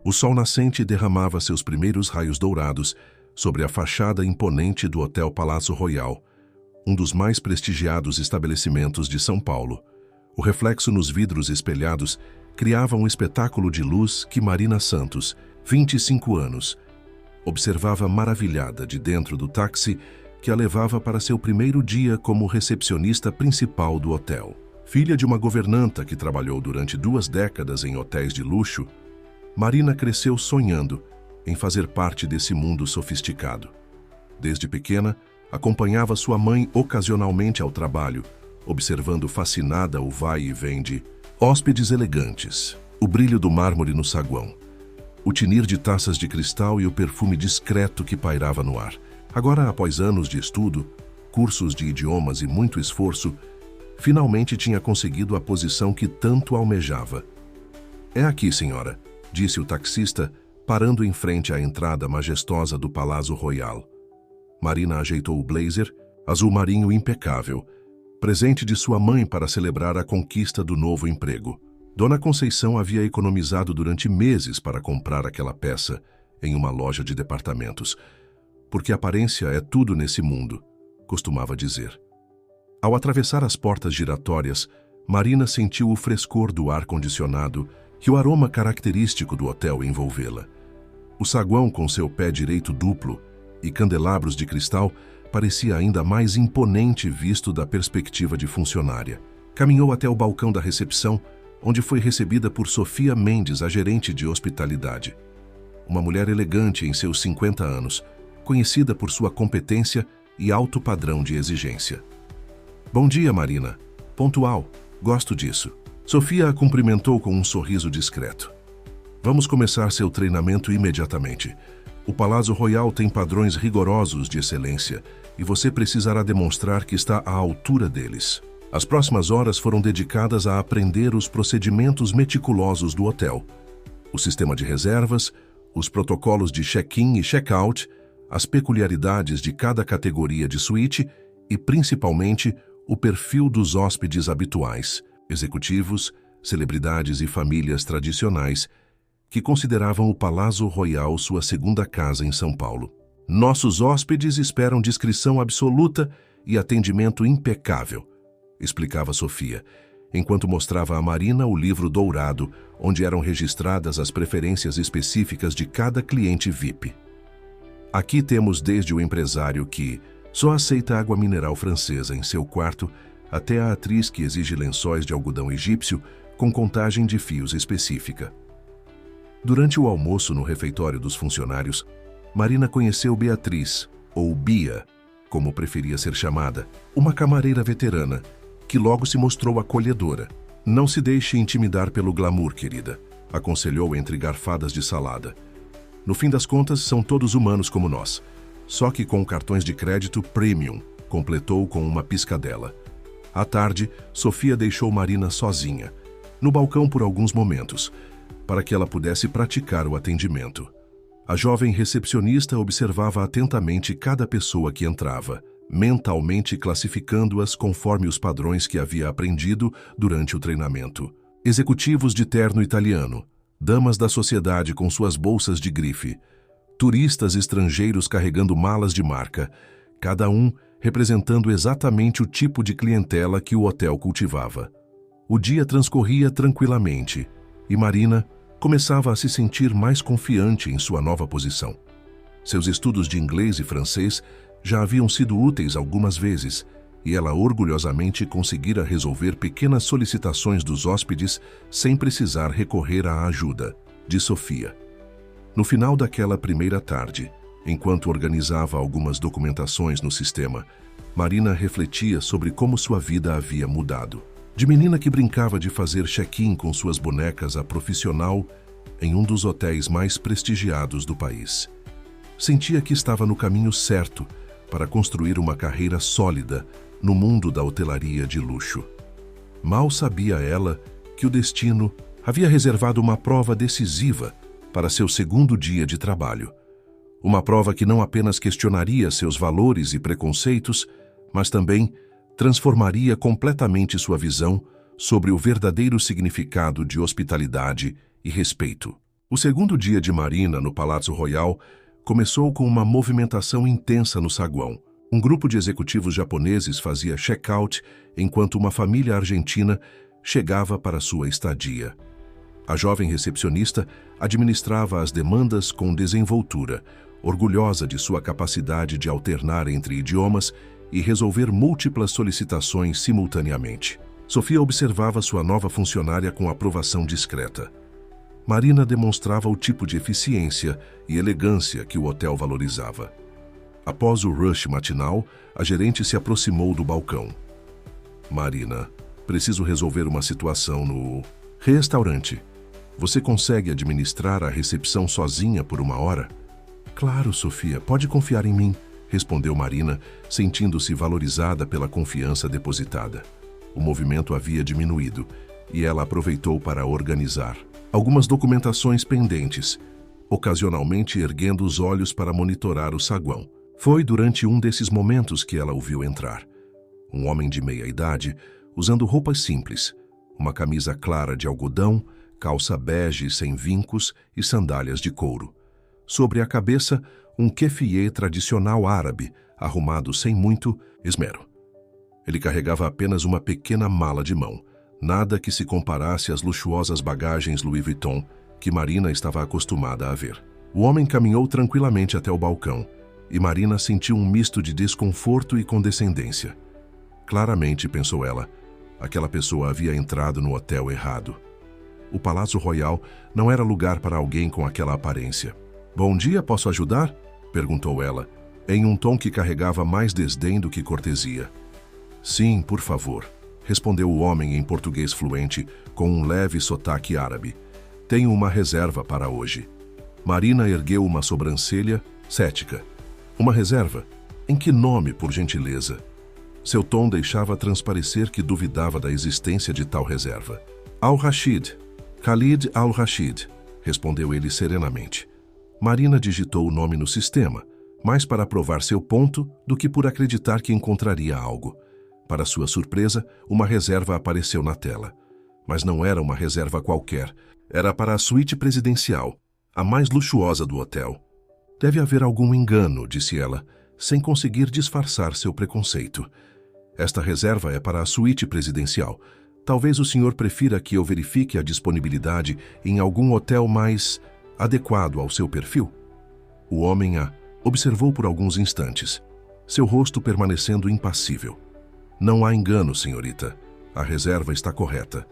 O sol nascente derramava seus primeiros raios dourados sobre a fachada imponente do Hotel Palácio Royal, um dos mais prestigiados estabelecimentos de São Paulo. O reflexo nos vidros espelhados criava um espetáculo de luz que Marina Santos, 25 anos, observava maravilhada de dentro do táxi que a levava para seu primeiro dia como recepcionista principal do hotel. Filha de uma governanta que trabalhou durante 2 décadas em hotéis de luxo, Marina cresceu sonhando em fazer parte desse mundo sofisticado. Desde pequena, acompanhava sua mãe ocasionalmente ao trabalho, observando fascinada o vai e vem de hóspedes elegantes, o brilho do mármore no saguão, o tinir de taças de cristal e o perfume discreto que pairava no ar. Agora, após anos de estudo, cursos de idiomas e muito esforço, finalmente tinha conseguido a posição que tanto almejava. "É aqui, senhora", disse o taxista, parando em frente à entrada majestosa do Palácio Royal. Marina ajeitou o blazer, azul marinho impecável, presente de sua mãe para celebrar a conquista do novo emprego. Dona Conceição havia economizado durante meses para comprar aquela peça em uma loja de departamentos, porque aparência é tudo nesse mundo, costumava dizer. Ao atravessar as portas giratórias, Marina sentiu o frescor do ar-condicionado e o aroma característico do hotel envolvê-la. O saguão com seu pé direito duplo e candelabros de cristal parecia ainda mais imponente visto da perspectiva de funcionária. Caminhou até o balcão da recepção, onde foi recebida por Sofia Mendes, a gerente de hospitalidade. Uma mulher elegante em seus 50 anos, conhecida por sua competência e alto padrão de exigência. "Bom dia, Marina. Pontual. Gosto disso." Sofia a cumprimentou com um sorriso discreto. "Vamos começar seu treinamento imediatamente. O Palácio Royal tem padrões rigorosos de excelência e você precisará demonstrar que está à altura deles." As próximas horas foram dedicadas a aprender os procedimentos meticulosos do hotel, o sistema de reservas, os protocolos de check-in e check-out, as peculiaridades de cada categoria de suíte e, principalmente, o perfil dos hóspedes habituais, executivos, celebridades e famílias tradicionais que consideravam o Palácio Royal sua segunda casa em São Paulo. "Nossos hóspedes esperam discrição absoluta e atendimento impecável", explicava Sofia, enquanto mostrava a Marina o livro dourado, onde eram registradas as preferências específicas de cada cliente VIP. "Aqui temos desde o empresário que só aceita água mineral francesa em seu quarto, até a atriz que exige lençóis de algodão egípcio com contagem de fios específica." Durante o almoço no refeitório dos funcionários, Marina conheceu Beatriz, ou Bia, como preferia ser chamada, uma camareira veterana, que logo se mostrou acolhedora. "Não se deixe intimidar pelo glamour, querida", aconselhou entre garfadas de salada. "No fim das contas, são todos humanos como nós, só que com cartões de crédito premium", completou com uma piscadela. À tarde, Sofia deixou Marina sozinha, no balcão por alguns momentos, para que ela pudesse praticar o atendimento. A jovem recepcionista observava atentamente cada pessoa que entrava, mentalmente classificando-as conforme os padrões que havia aprendido durante o treinamento. Executivos de terno italiano, damas da sociedade com suas bolsas de grife, turistas estrangeiros carregando malas de marca, cada um representando exatamente o tipo de clientela que o hotel cultivava. O dia transcorria tranquilamente e Marina começava a se sentir mais confiante em sua nova posição. Seus estudos de inglês e francês já haviam sido úteis algumas vezes e ela orgulhosamente conseguira resolver pequenas solicitações dos hóspedes sem precisar recorrer à ajuda de Sofia. No final daquela primeira tarde, enquanto organizava algumas documentações no sistema, Marina refletia sobre como sua vida havia mudado. De menina que brincava de fazer check-in com suas bonecas a profissional em um dos hotéis mais prestigiados do país. Sentia que estava no caminho certo para construir uma carreira sólida no mundo da hotelaria de luxo. Mal sabia ela que o destino havia reservado uma prova decisiva para seu segundo dia de trabalho. Uma prova que não apenas questionaria seus valores e preconceitos, mas também transformaria completamente sua visão sobre o verdadeiro significado de hospitalidade e respeito. O segundo dia de Marina no Palácio Royal começou com uma movimentação intensa no saguão. Um grupo de executivos japoneses fazia check-out enquanto uma família argentina chegava para sua estadia. A jovem recepcionista administrava as demandas com desenvoltura, orgulhosa de sua capacidade de alternar entre idiomas e resolver múltiplas solicitações simultaneamente. Sofia observava sua nova funcionária com aprovação discreta. Marina demonstrava o tipo de eficiência e elegância que o hotel valorizava. Após o rush matinal, a gerente se aproximou do balcão. Marina, preciso resolver uma situação no restaurante. Você consegue administrar a recepção sozinha por uma hora? Claro, Sofia, pode confiar em mim, respondeu Marina, sentindo-se valorizada pela confiança depositada. O movimento havia diminuído e ela aproveitou para organizar algumas documentações pendentes, ocasionalmente erguendo os olhos para monitorar o saguão. Foi durante um desses momentos que ela o viu entrar. Um homem de meia idade, usando roupas simples, uma camisa clara de algodão, calça bege sem vincos e sandálias de couro. Sobre a cabeça, um keffieh tradicional árabe, arrumado sem muito esmero. Ele carregava apenas uma pequena mala de mão, nada que se comparasse às luxuosas bagagens Louis Vuitton que Marina estava acostumada a ver. O homem caminhou tranquilamente até o balcão, e Marina sentiu um misto de desconforto e condescendência. Claramente, pensou ela, aquela pessoa havia entrado no hotel errado. O Palácio Royal não era lugar para alguém com aquela aparência. "Bom dia, posso ajudar?" perguntou ela, em um tom que carregava mais desdém do que cortesia. "Sim, por favor", respondeu o homem em português fluente, com um leve sotaque árabe. "Tenho uma reserva para hoje." Marina ergueu uma sobrancelha cética. "Uma reserva? Em que nome, por gentileza?" Seu tom deixava transparecer que duvidava da existência de tal reserva. "Al-Rashid, Khalid Al-Rashid", respondeu ele serenamente. Marina digitou o nome no sistema, mais para provar seu ponto do que por acreditar que encontraria algo. Para sua surpresa, uma reserva apareceu na tela. Mas não era uma reserva qualquer. Era para a suíte presidencial, a mais luxuosa do hotel. "Deve haver algum engano", disse ela, sem conseguir disfarçar seu preconceito. "Esta reserva é para a suíte presidencial. Talvez o senhor prefira que eu verifique a disponibilidade em algum hotel mais adequado ao seu perfil?" O homem a observou por alguns instantes, seu rosto permanecendo impassível. "Não há engano, senhorita. A reserva está correta."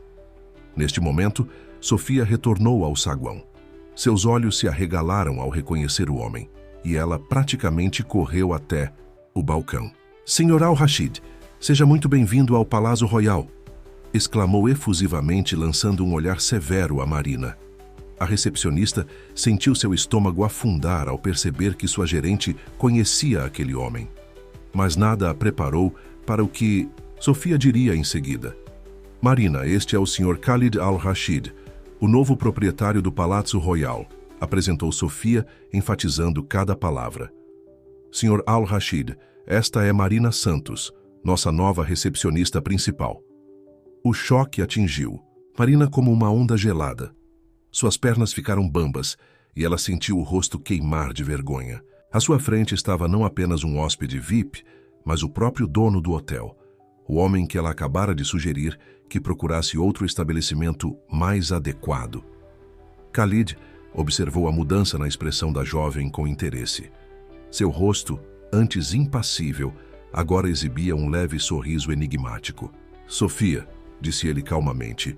Neste momento, Sofia retornou ao saguão. Seus olhos se arregalaram ao reconhecer o homem, e ela praticamente correu até o balcão. "Senhor Al-Rashid, seja muito bem-vindo ao Palácio Royal", exclamou efusivamente, lançando um olhar severo a Marina. A recepcionista sentiu seu estômago afundar ao perceber que sua gerente conhecia aquele homem. Mas nada a preparou para o que Sofia diria em seguida. "Marina, este é o Sr. Khalid Al-Rashid, o novo proprietário do Palácio Royal", apresentou Sofia, enfatizando cada palavra. "Sr. Al-Rashid, esta é Marina Santos, nossa nova recepcionista principal." O choque atingiu Marina como uma onda gelada. Suas pernas ficaram bambas e ela sentiu o rosto queimar de vergonha. À sua frente estava não apenas um hóspede VIP, mas o próprio dono do hotel, o homem que ela acabara de sugerir que procurasse outro estabelecimento mais adequado. Khalid observou a mudança na expressão da jovem com interesse. Seu rosto, antes impassível, agora exibia um leve sorriso enigmático. "Sofia", disse ele calmamente,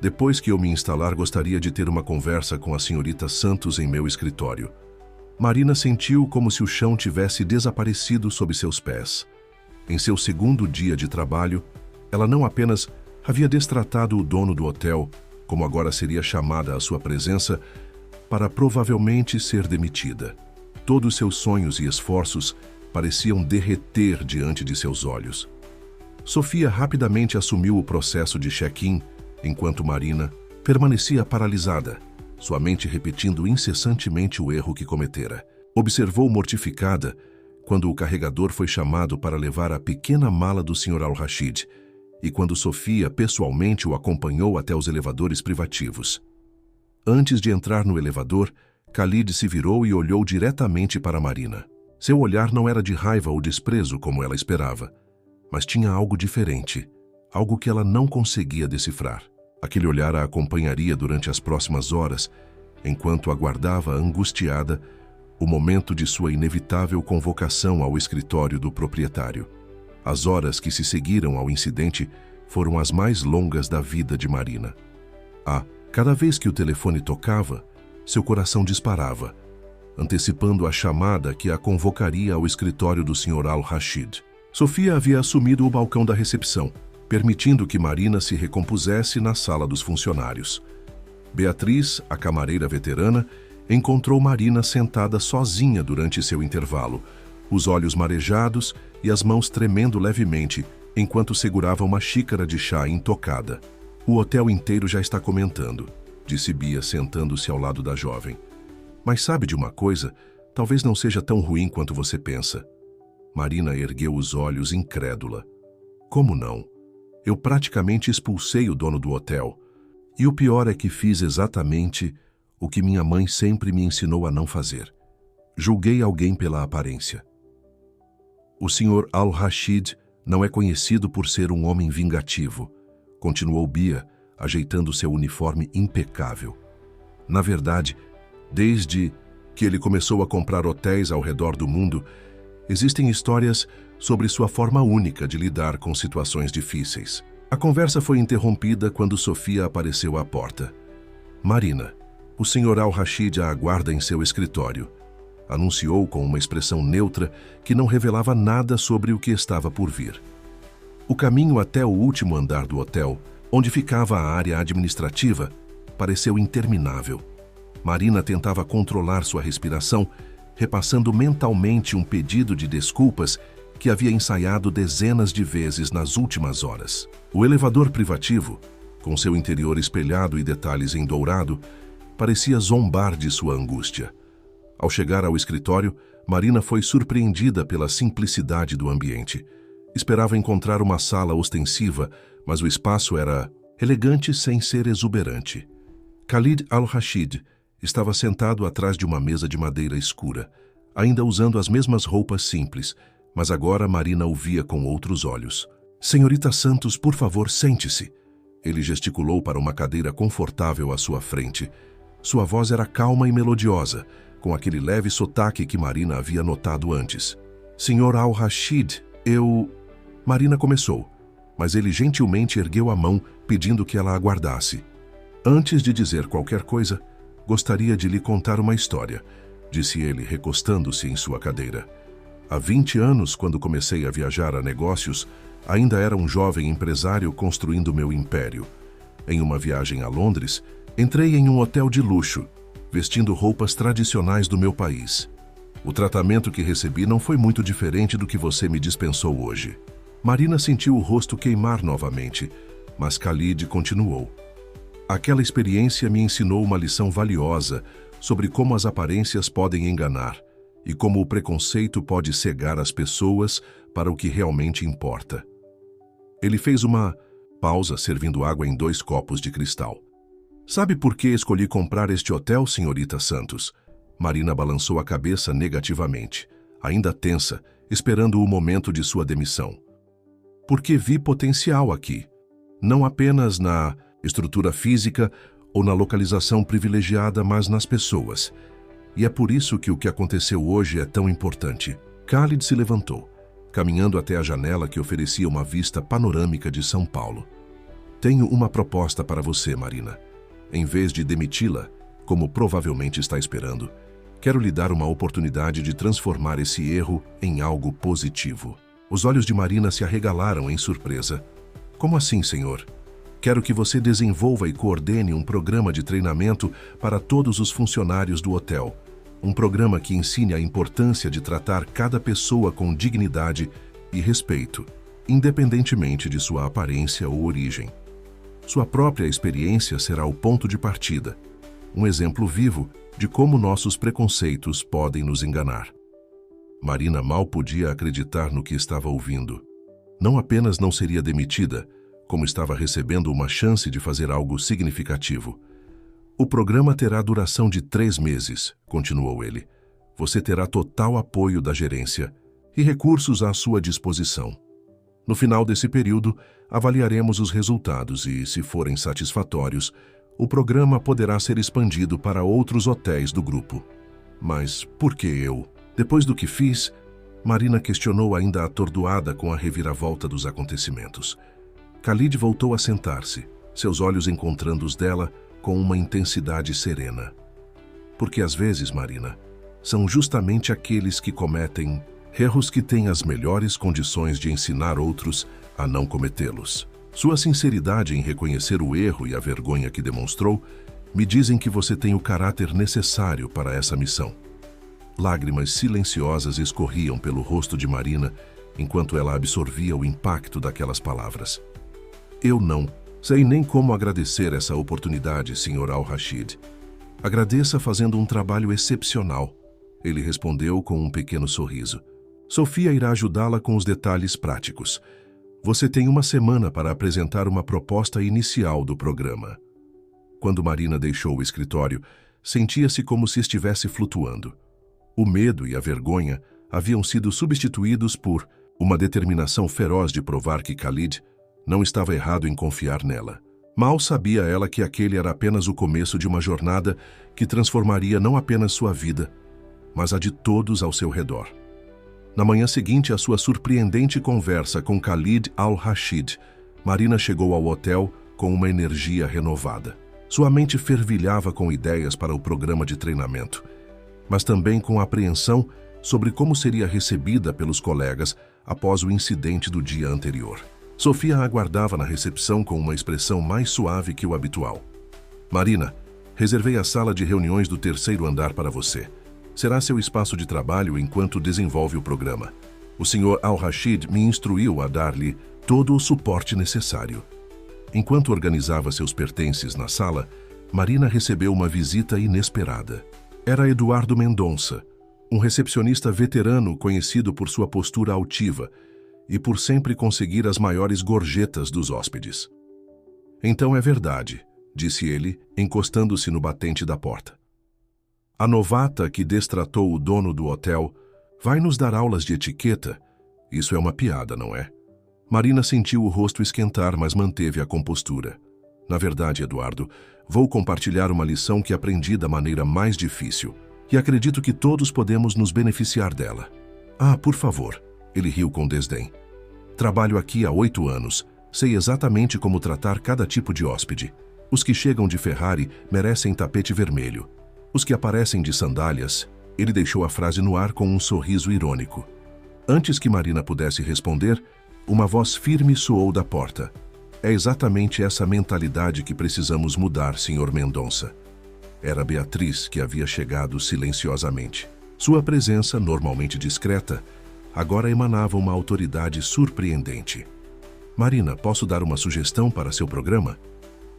"depois que eu me instalar, gostaria de ter uma conversa com a senhorita Santos em meu escritório." Marina sentiu como se o chão tivesse desaparecido sob seus pés. Em seu segundo dia de trabalho, ela não apenas havia destratado o dono do hotel, como agora seria chamada à sua presença, para provavelmente ser demitida. Todos seus sonhos e esforços pareciam derreter diante de seus olhos. Sofia rapidamente assumiu o processo de check-in, enquanto Marina permanecia paralisada, sua mente repetindo incessantemente o erro que cometera. Observou mortificada quando o carregador foi chamado para levar a pequena mala do Sr. Al-Rashid e quando Sofia pessoalmente o acompanhou até os elevadores privativos. Antes de entrar no elevador, Khalid se virou e olhou diretamente para Marina. Seu olhar não era de raiva ou desprezo como ela esperava, mas tinha algo diferente, algo que ela não conseguia decifrar. Aquele olhar a acompanharia durante as próximas horas, enquanto aguardava angustiada o momento de sua inevitável convocação ao escritório do proprietário. As horas que se seguiram ao incidente foram as mais longas da vida de Marina. Cada vez que o telefone tocava, seu coração disparava, antecipando a chamada que a convocaria ao escritório do Sr. Al-Rashid. Sofia havia assumido o balcão da recepção, permitindo que Marina se recompusesse na sala dos funcionários. Beatriz, a camareira veterana, encontrou Marina sentada sozinha durante seu intervalo, os olhos marejados e as mãos tremendo levemente enquanto segurava uma xícara de chá intocada. "O hotel inteiro já está comentando", disse Bia, sentando-se ao lado da jovem. "Mas sabe de uma coisa? Talvez não seja tão ruim quanto você pensa." Marina ergueu os olhos incrédula. "Como não? Eu praticamente expulsei o dono do hotel. E o pior é que fiz exatamente o que minha mãe sempre me ensinou a não fazer. Julguei alguém pela aparência. O Sr. Al-Rashid não é conhecido por ser um homem vingativo", continuou Bia, ajeitando seu uniforme impecável. "Na verdade, desde que ele começou a comprar hotéis ao redor do mundo, existem histórias sobre sua forma única de lidar com situações difíceis." A conversa foi interrompida quando Sofia apareceu à porta. "Marina, o Sr. Al-Rashid a aguarda em seu escritório", anunciou com uma expressão neutra que não revelava nada sobre o que estava por vir. O caminho até o último andar do hotel, onde ficava a área administrativa, pareceu interminável. Marina tentava controlar sua respiração, repassando mentalmente um pedido de desculpas que havia ensaiado dezenas de vezes nas últimas horas. O elevador privativo, com seu interior espelhado e detalhes em dourado, parecia zombar de sua angústia. Ao chegar ao escritório, Marina foi surpreendida pela simplicidade do ambiente. Esperava encontrar uma sala ostensiva, mas o espaço era elegante sem ser exuberante. Khalid Al-Rashid estava sentado atrás de uma mesa de madeira escura, ainda usando as mesmas roupas simples, mas agora Marina o via com outros olhos. "Senhorita Santos, por favor, sente-se." Ele gesticulou para uma cadeira confortável à sua frente. Sua voz era calma e melodiosa, com aquele leve sotaque que Marina havia notado antes. "Sr. Al-Rashid, Marina começou, mas ele gentilmente ergueu a mão, pedindo que ela aguardasse. "Antes de dizer qualquer coisa, gostaria de lhe contar uma história", disse ele, recostando-se em sua cadeira. "Há 20 anos, quando comecei a viajar a negócios, ainda era um jovem empresário construindo meu império. Em uma viagem a Londres, entrei em um hotel de luxo, vestindo roupas tradicionais do meu país. O tratamento que recebi não foi muito diferente do que você me dispensou hoje." Marina sentiu o rosto queimar novamente, mas Khalid continuou. "Aquela experiência me ensinou uma lição valiosa sobre como as aparências podem enganar e como o preconceito pode cegar as pessoas para o que realmente importa." Ele fez uma pausa, servindo água em 2 copos de cristal. "Sabe por que escolhi comprar este hotel, senhorita Santos?" Marina balançou a cabeça negativamente, ainda tensa, esperando o momento de sua demissão. "Porque vi potencial aqui, não apenas na estrutura física ou na localização privilegiada, mas nas pessoas. E é por isso que o que aconteceu hoje é tão importante." Khalid se levantou, caminhando até a janela que oferecia uma vista panorâmica de São Paulo. "Tenho uma proposta para você, Marina. Em vez de demiti-la, como provavelmente está esperando, quero lhe dar uma oportunidade de transformar esse erro em algo positivo." Os olhos de Marina se arregalaram em surpresa. "Como assim, senhor?" "Quero que você desenvolva e coordene um programa de treinamento para todos os funcionários do hotel. Um programa que ensine a importância de tratar cada pessoa com dignidade e respeito, independentemente de sua aparência ou origem. Sua própria experiência será o ponto de partida, um exemplo vivo de como nossos preconceitos podem nos enganar." Marina mal podia acreditar no que estava ouvindo. Não apenas não seria demitida, como estava recebendo uma chance de fazer algo significativo. O programa terá duração de 3 meses, continuou ele. Você terá total apoio da gerência e recursos à sua disposição. No final desse período, avaliaremos os resultados e, se forem satisfatórios, o programa poderá ser expandido para outros hotéis do grupo. Mas por que eu? Depois do que fiz, Marina questionou, ainda atordoada com a reviravolta dos acontecimentos. Khalid voltou a sentar-se, seus olhos encontrando os dela com uma intensidade serena. Porque às vezes, Marina, são justamente aqueles que cometem erros que têm as melhores condições de ensinar outros a não cometê-los. Sua sinceridade em reconhecer o erro e a vergonha que demonstrou me dizem que você tem o caráter necessário para essa missão. Lágrimas silenciosas escorriam pelo rosto de Marina enquanto ela absorvia o impacto daquelas palavras. Eu não sei nem como agradecer essa oportunidade, Sr. Al-Rashid. Agradeça fazendo um trabalho excepcional, ele respondeu com um pequeno sorriso. Sofia irá ajudá-la com os detalhes práticos. Você tem 1 semana para apresentar uma proposta inicial do programa. Quando Marina deixou o escritório, sentia-se como se estivesse flutuando. O medo e a vergonha haviam sido substituídos por uma determinação feroz de provar que Khalid não estava errado em confiar nela. Mal sabia ela que aquele era apenas o começo de uma jornada que transformaria não apenas sua vida, mas a de todos ao seu redor. Na manhã seguinte à sua surpreendente conversa com Khalid Al-Rashid, Marina chegou ao hotel com uma energia renovada. Sua mente fervilhava com ideias para o programa de treinamento, mas também com apreensão sobre como seria recebida pelos colegas após o incidente do dia anterior. Sofia a aguardava na recepção com uma expressão mais suave que o habitual. Marina, reservei a sala de reuniões do 3º andar para você. Será seu espaço de trabalho enquanto desenvolve o programa. O Sr. Al-Rashid me instruiu a dar-lhe todo o suporte necessário. Enquanto organizava seus pertences na sala, Marina recebeu uma visita inesperada. Era Eduardo Mendonça, um recepcionista veterano conhecido por sua postura altiva e por sempre conseguir as maiores gorjetas dos hóspedes. Então é verdade, disse ele, encostando-se no batente da porta. A novata que destratou o dono do hotel vai nos dar aulas de etiqueta? Isso é uma piada, não é? Marina sentiu o rosto esquentar, mas manteve a compostura. Na verdade, Eduardo, vou compartilhar uma lição que aprendi da maneira mais difícil e acredito que todos podemos nos beneficiar dela. Ah, por favor, ele riu com desdém. Trabalho aqui há 8 anos, sei exatamente como tratar cada tipo de hóspede. Os que chegam de Ferrari merecem tapete vermelho. Os que aparecem de sandálias, ele deixou a frase no ar com um sorriso irônico. Antes que Marina pudesse responder, uma voz firme soou da porta. É exatamente essa mentalidade que precisamos mudar, Sr. Mendonça. Era Beatriz que havia chegado silenciosamente. Sua presença, normalmente discreta, agora emanava uma autoridade surpreendente. Marina, posso dar uma sugestão para seu programa?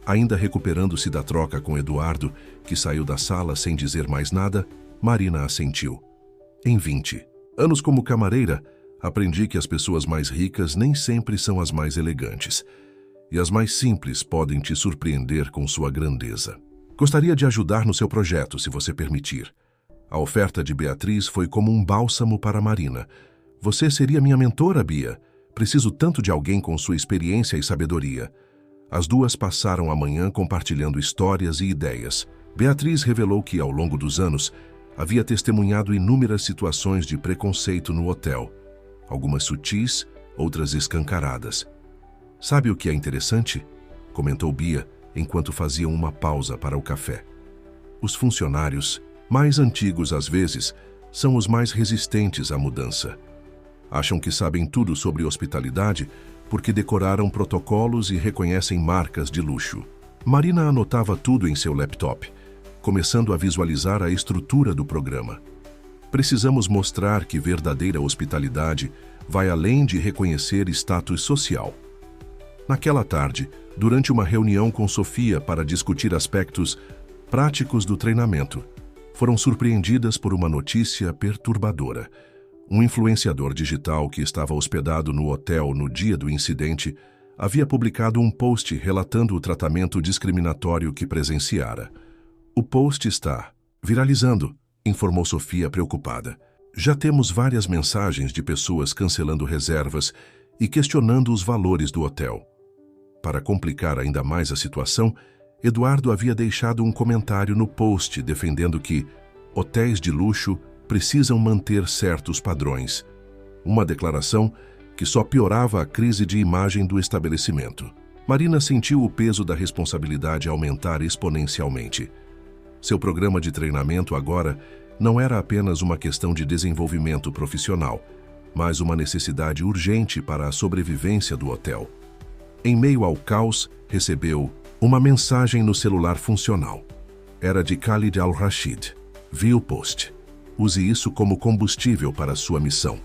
Ainda recuperando-se da troca com Eduardo, que saiu da sala sem dizer mais nada, Marina assentiu. Em 20 anos como camareira, aprendi que as pessoas mais ricas nem sempre são as mais elegantes, e as mais simples podem te surpreender com sua grandeza. Gostaria de ajudar no seu projeto, se você permitir. A oferta de Beatriz foi como um bálsamo para Marina. Você seria minha mentora, Bia. Preciso tanto de alguém com sua experiência e sabedoria. As duas passaram a manhã compartilhando histórias e ideias. Beatriz revelou que, ao longo dos anos, havia testemunhado inúmeras situações de preconceito no hotel. Algumas sutis, outras escancaradas. Sabe o que é interessante? Comentou Bia, enquanto faziam uma pausa para o café. Os funcionários, mais antigos às vezes, são os mais resistentes à mudança. Acham que sabem tudo sobre hospitalidade porque decoraram protocolos e reconhecem marcas de luxo. Marina anotava tudo em seu laptop, começando a visualizar a estrutura do programa. Precisamos mostrar que verdadeira hospitalidade vai além de reconhecer status social. Naquela tarde, durante uma reunião com Sofia para discutir aspectos práticos do treinamento, foram surpreendidas por uma notícia perturbadora. Um influenciador digital que estava hospedado no hotel no dia do incidente havia publicado um post relatando o tratamento discriminatório que presenciara. O post está viralizando, informou Sofia preocupada. Já temos várias mensagens de pessoas cancelando reservas e questionando os valores do hotel. Para complicar ainda mais a situação, Eduardo havia deixado um comentário no post defendendo que hotéis de luxo precisam manter certos padrões. Uma declaração que só piorava a crise de imagem do estabelecimento. Marina sentiu o peso da responsabilidade aumentar exponencialmente. Seu programa de treinamento agora não era apenas uma questão de desenvolvimento profissional, mas uma necessidade urgente para a sobrevivência do hotel. Em meio ao caos, recebeu uma mensagem no celular funcional. Era de Khalid Al-Rashid. Viu o post. Use isso como combustível para a sua missão.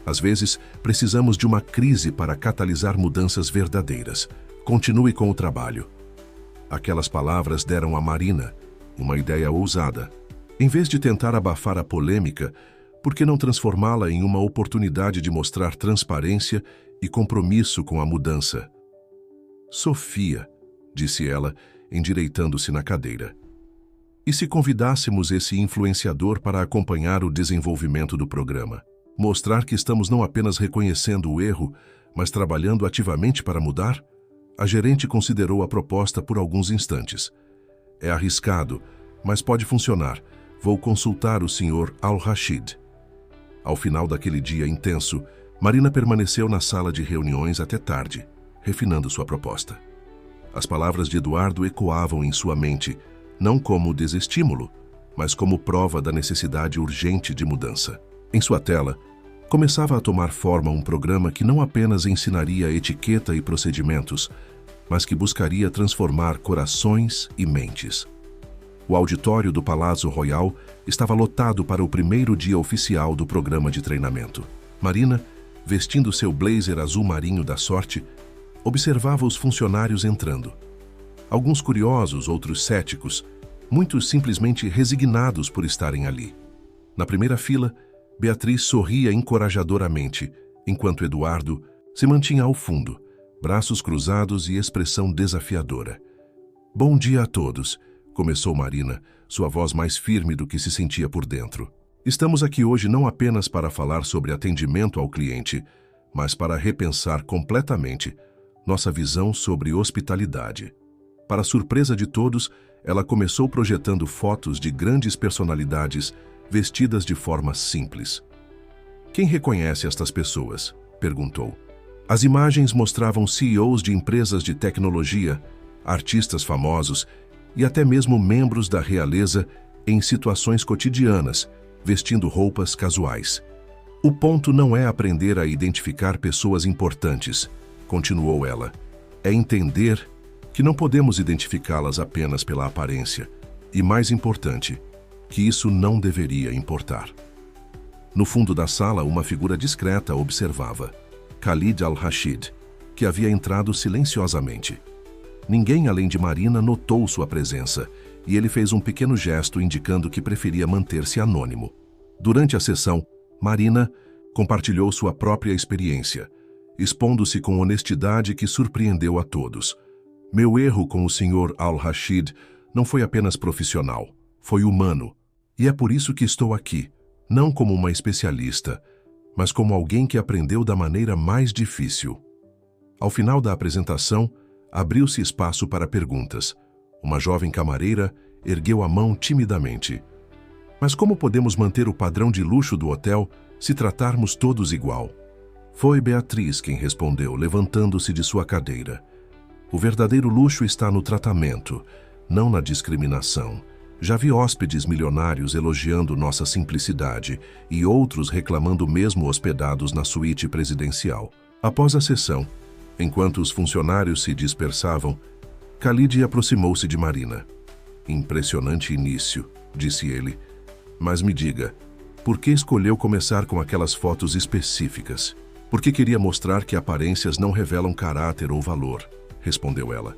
Às vezes, precisamos de uma crise para catalisar mudanças verdadeiras. Continue com o trabalho. Aquelas palavras deram a Marina uma ideia ousada. Em vez de tentar abafar a polêmica, por que não transformá-la em uma oportunidade de mostrar transparência e compromisso com a mudança? Sofia, disse ela, endireitando-se na cadeira. E se convidássemos esse influenciador para acompanhar o desenvolvimento do programa? Mostrar que estamos não apenas reconhecendo o erro, mas trabalhando ativamente para mudar? A gerente considerou a proposta por alguns instantes. É arriscado, mas pode funcionar. Vou consultar o Sr. Al-Rashid. Ao final daquele dia intenso, Marina permaneceu na sala de reuniões até tarde, refinando sua proposta. As palavras de Eduardo ecoavam em sua mente, não como desestímulo, mas como prova da necessidade urgente de mudança. Em sua tela, começava a tomar forma um programa que não apenas ensinaria etiqueta e procedimentos, mas que buscaria transformar corações e mentes. O auditório do Palácio Royal estava lotado para o primeiro dia oficial do programa de treinamento. Marina, vestindo seu blazer azul marinho da sorte, observava os funcionários entrando. Alguns curiosos, outros céticos, muitos simplesmente resignados por estarem ali. Na primeira fila, Beatriz sorria encorajadoramente, enquanto Eduardo se mantinha ao fundo, braços cruzados e expressão desafiadora. Bom dia a todos, começou Marina, sua voz mais firme do que se sentia por dentro. Estamos aqui hoje não apenas para falar sobre atendimento ao cliente, mas para repensar completamente nossa visão sobre hospitalidade. Para surpresa de todos, ela começou projetando fotos de grandes personalidades vestidas de forma simples. Quem reconhece estas pessoas? Perguntou. As imagens mostravam CEOs de empresas de tecnologia, artistas famosos e até mesmo membros da realeza em situações cotidianas, vestindo roupas casuais. O ponto não é aprender a identificar pessoas importantes, continuou ela. É entender que não podemos identificá-las apenas pela aparência. E mais importante, que isso não deveria importar. No fundo da sala, uma figura discreta observava. Khalid Al-Rashid, que havia entrado silenciosamente. Ninguém além de Marina notou sua presença, e ele fez um pequeno gesto indicando que preferia manter-se anônimo. Durante a sessão, Marina compartilhou sua própria experiência, expondo-se com honestidade que surpreendeu a todos. Meu erro com o Sr. Al-Rashid não foi apenas profissional, foi humano. E é por isso que estou aqui, não como uma especialista, mas como alguém que aprendeu da maneira mais difícil. Ao final da apresentação, abriu-se espaço para perguntas. Uma jovem camareira ergueu a mão timidamente. Mas como podemos manter o padrão de luxo do hotel se tratarmos todos igual? Foi Beatriz quem respondeu, levantando-se de sua cadeira. O verdadeiro luxo está no tratamento, não na discriminação. Já vi hóspedes milionários elogiando nossa simplicidade e outros reclamando mesmo hospedados na suíte presidencial. Após a sessão, enquanto os funcionários se dispersavam, Khalid aproximou-se de Marina. Impressionante início, disse ele. Mas me diga, por que escolheu começar com aquelas fotos específicas? Porque queria mostrar que aparências não revelam caráter ou valor, respondeu ela.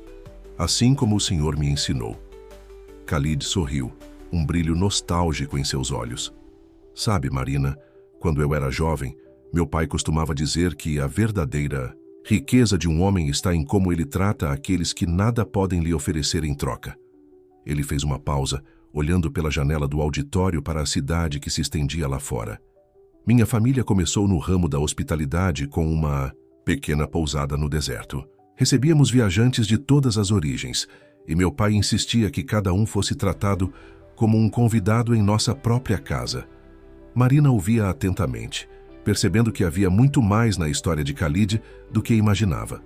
Assim como o senhor me ensinou. Khalid sorriu, um brilho nostálgico em seus olhos. Sabe, Marina, quando eu era jovem, meu pai costumava dizer que a verdadeira riqueza de um homem está em como ele trata aqueles que nada podem lhe oferecer em troca. Ele fez uma pausa, olhando pela janela do auditório para a cidade que se estendia lá fora. Minha família começou no ramo da hospitalidade com uma pequena pousada no deserto. Recebíamos viajantes de todas as origens, e meu pai insistia que cada um fosse tratado como um convidado em nossa própria casa. Marina ouvia atentamente, percebendo que havia muito mais na história de Khalid do que imaginava.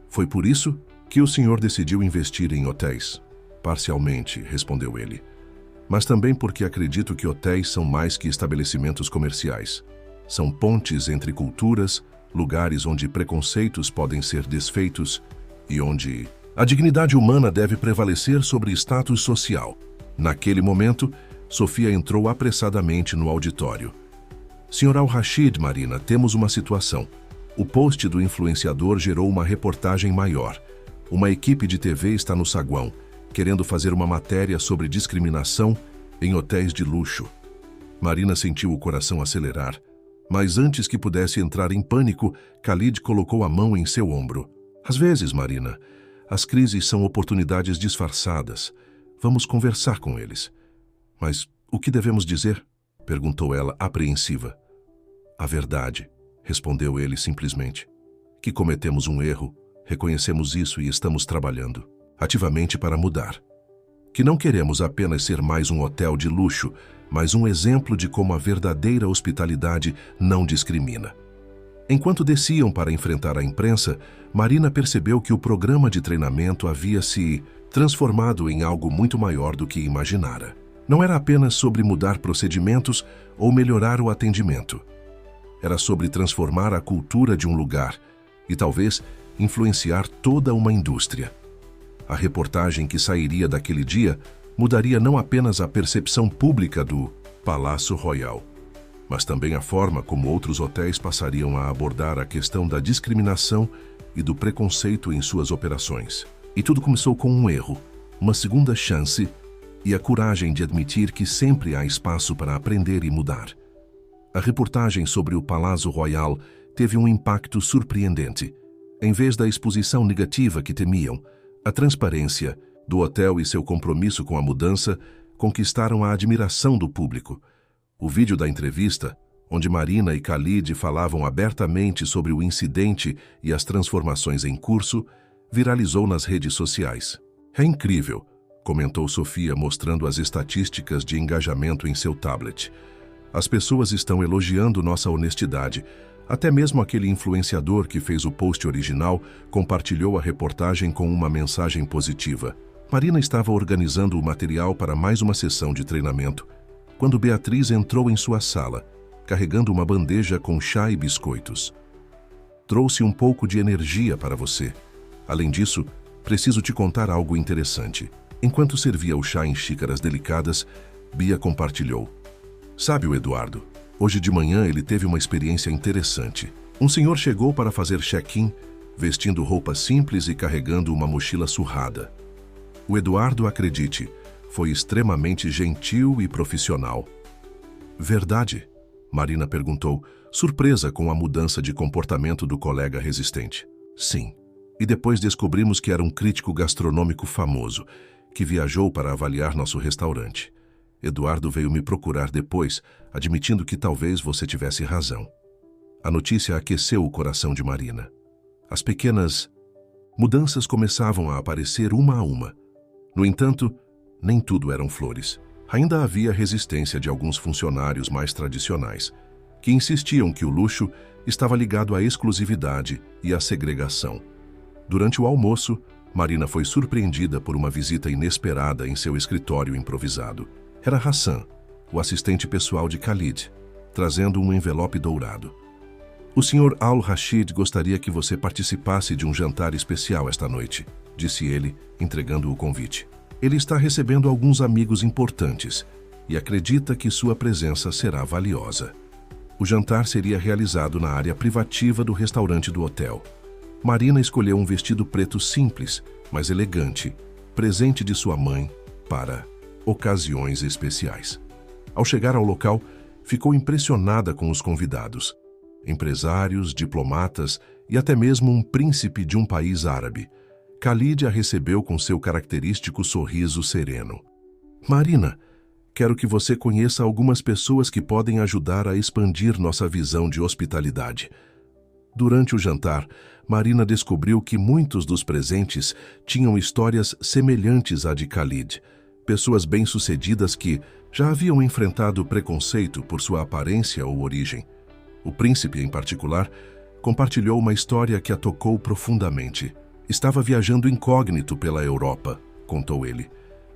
Foi por isso que o senhor decidiu investir em hotéis? Parcialmente, respondeu ele. Mas também porque acredito que hotéis são mais que estabelecimentos comerciais. São pontes entre culturas, lugares onde preconceitos podem ser desfeitos e onde a dignidade humana deve prevalecer sobre status social. Naquele momento, Sofia entrou apressadamente no auditório. Sr. Al-Rashid, Marina, temos uma situação. O post do influenciador gerou uma reportagem maior. Uma equipe de TV está no saguão, querendo fazer uma matéria sobre discriminação em hotéis de luxo. Marina sentiu o coração acelerar, mas antes que pudesse entrar em pânico, Khalid colocou a mão em seu ombro. Às vezes, Marina, as crises são oportunidades disfarçadas. Vamos conversar com eles. Mas o que devemos dizer? Perguntou ela, apreensiva. A verdade, respondeu ele simplesmente. Que cometemos um erro, reconhecemos isso e estamos trabalhando ativamente para mudar. Que não queremos apenas ser mais um hotel de luxo, mas um exemplo de como a verdadeira hospitalidade não discrimina. Enquanto desciam para enfrentar a imprensa, Marina percebeu que o programa de treinamento havia se transformado em algo muito maior do que imaginara. Não era apenas sobre mudar procedimentos ou melhorar o atendimento. Era sobre transformar a cultura de um lugar e talvez influenciar toda uma indústria. A reportagem que sairia daquele dia mudaria não apenas a percepção pública do Palácio Royal, mas também a forma como outros hotéis passariam a abordar a questão da discriminação e do preconceito em suas operações. E tudo começou com um erro, uma segunda chance e a coragem de admitir que sempre há espaço para aprender e mudar. A reportagem sobre o Palácio Royal teve um impacto surpreendente. Em vez da exposição negativa que temiam, a transparência do hotel e seu compromisso com a mudança conquistaram a admiração do público. O vídeo da entrevista, onde Marina e Khalid falavam abertamente sobre o incidente e as transformações em curso, viralizou nas redes sociais. É incrível, comentou Sofia, mostrando as estatísticas de engajamento em seu tablet. As pessoas estão elogiando nossa honestidade. Até mesmo aquele influenciador que fez o post original compartilhou a reportagem com uma mensagem positiva. Marina estava organizando o material para mais uma sessão de treinamento, quando Beatriz entrou em sua sala, carregando uma bandeja com chá e biscoitos. Trouxe um pouco de energia para você. Além disso, preciso te contar algo interessante. Enquanto servia o chá em xícaras delicadas, Bia compartilhou. Sabe o Eduardo? Hoje de manhã ele teve uma experiência interessante. Um senhor chegou para fazer check-in, vestindo roupa simples e carregando uma mochila surrada. O Eduardo, acredite, foi extremamente gentil e profissional. Verdade? Marina perguntou, surpresa com a mudança de comportamento do colega resistente. Sim. E depois descobrimos que era um crítico gastronômico famoso, que viajou para avaliar nosso restaurante. Eduardo veio me procurar depois, admitindo que talvez você tivesse razão. A notícia aqueceu o coração de Marina. As pequenas mudanças começavam a aparecer uma a uma. No entanto, nem tudo eram flores. Ainda havia resistência de alguns funcionários mais tradicionais, que insistiam que o luxo estava ligado à exclusividade e à segregação. Durante o almoço, Marina foi surpreendida por uma visita inesperada em seu escritório improvisado. Era Hassan, o assistente pessoal de Khalid, trazendo um envelope dourado. O Sr. Al-Rashid gostaria que você participasse de um jantar especial esta noite, disse ele, entregando o convite. Ele está recebendo alguns amigos importantes e acredita que sua presença será valiosa. O jantar seria realizado na área privativa do restaurante do hotel. Marina escolheu um vestido preto simples, mas elegante, presente de sua mãe, para ocasiões especiais. Ao chegar ao local, ficou impressionada com os convidados. Empresários, diplomatas e até mesmo um príncipe de um país árabe. Khalid a recebeu com seu característico sorriso sereno. Marina, quero que você conheça algumas pessoas que podem ajudar a expandir nossa visão de hospitalidade. Durante o jantar, Marina descobriu que muitos dos presentes tinham histórias semelhantes à de Khalid. Pessoas bem-sucedidas que já haviam enfrentado preconceito por sua aparência ou origem. O príncipe, em particular, compartilhou uma história que a tocou profundamente. Estava viajando incógnito pela Europa, contou ele,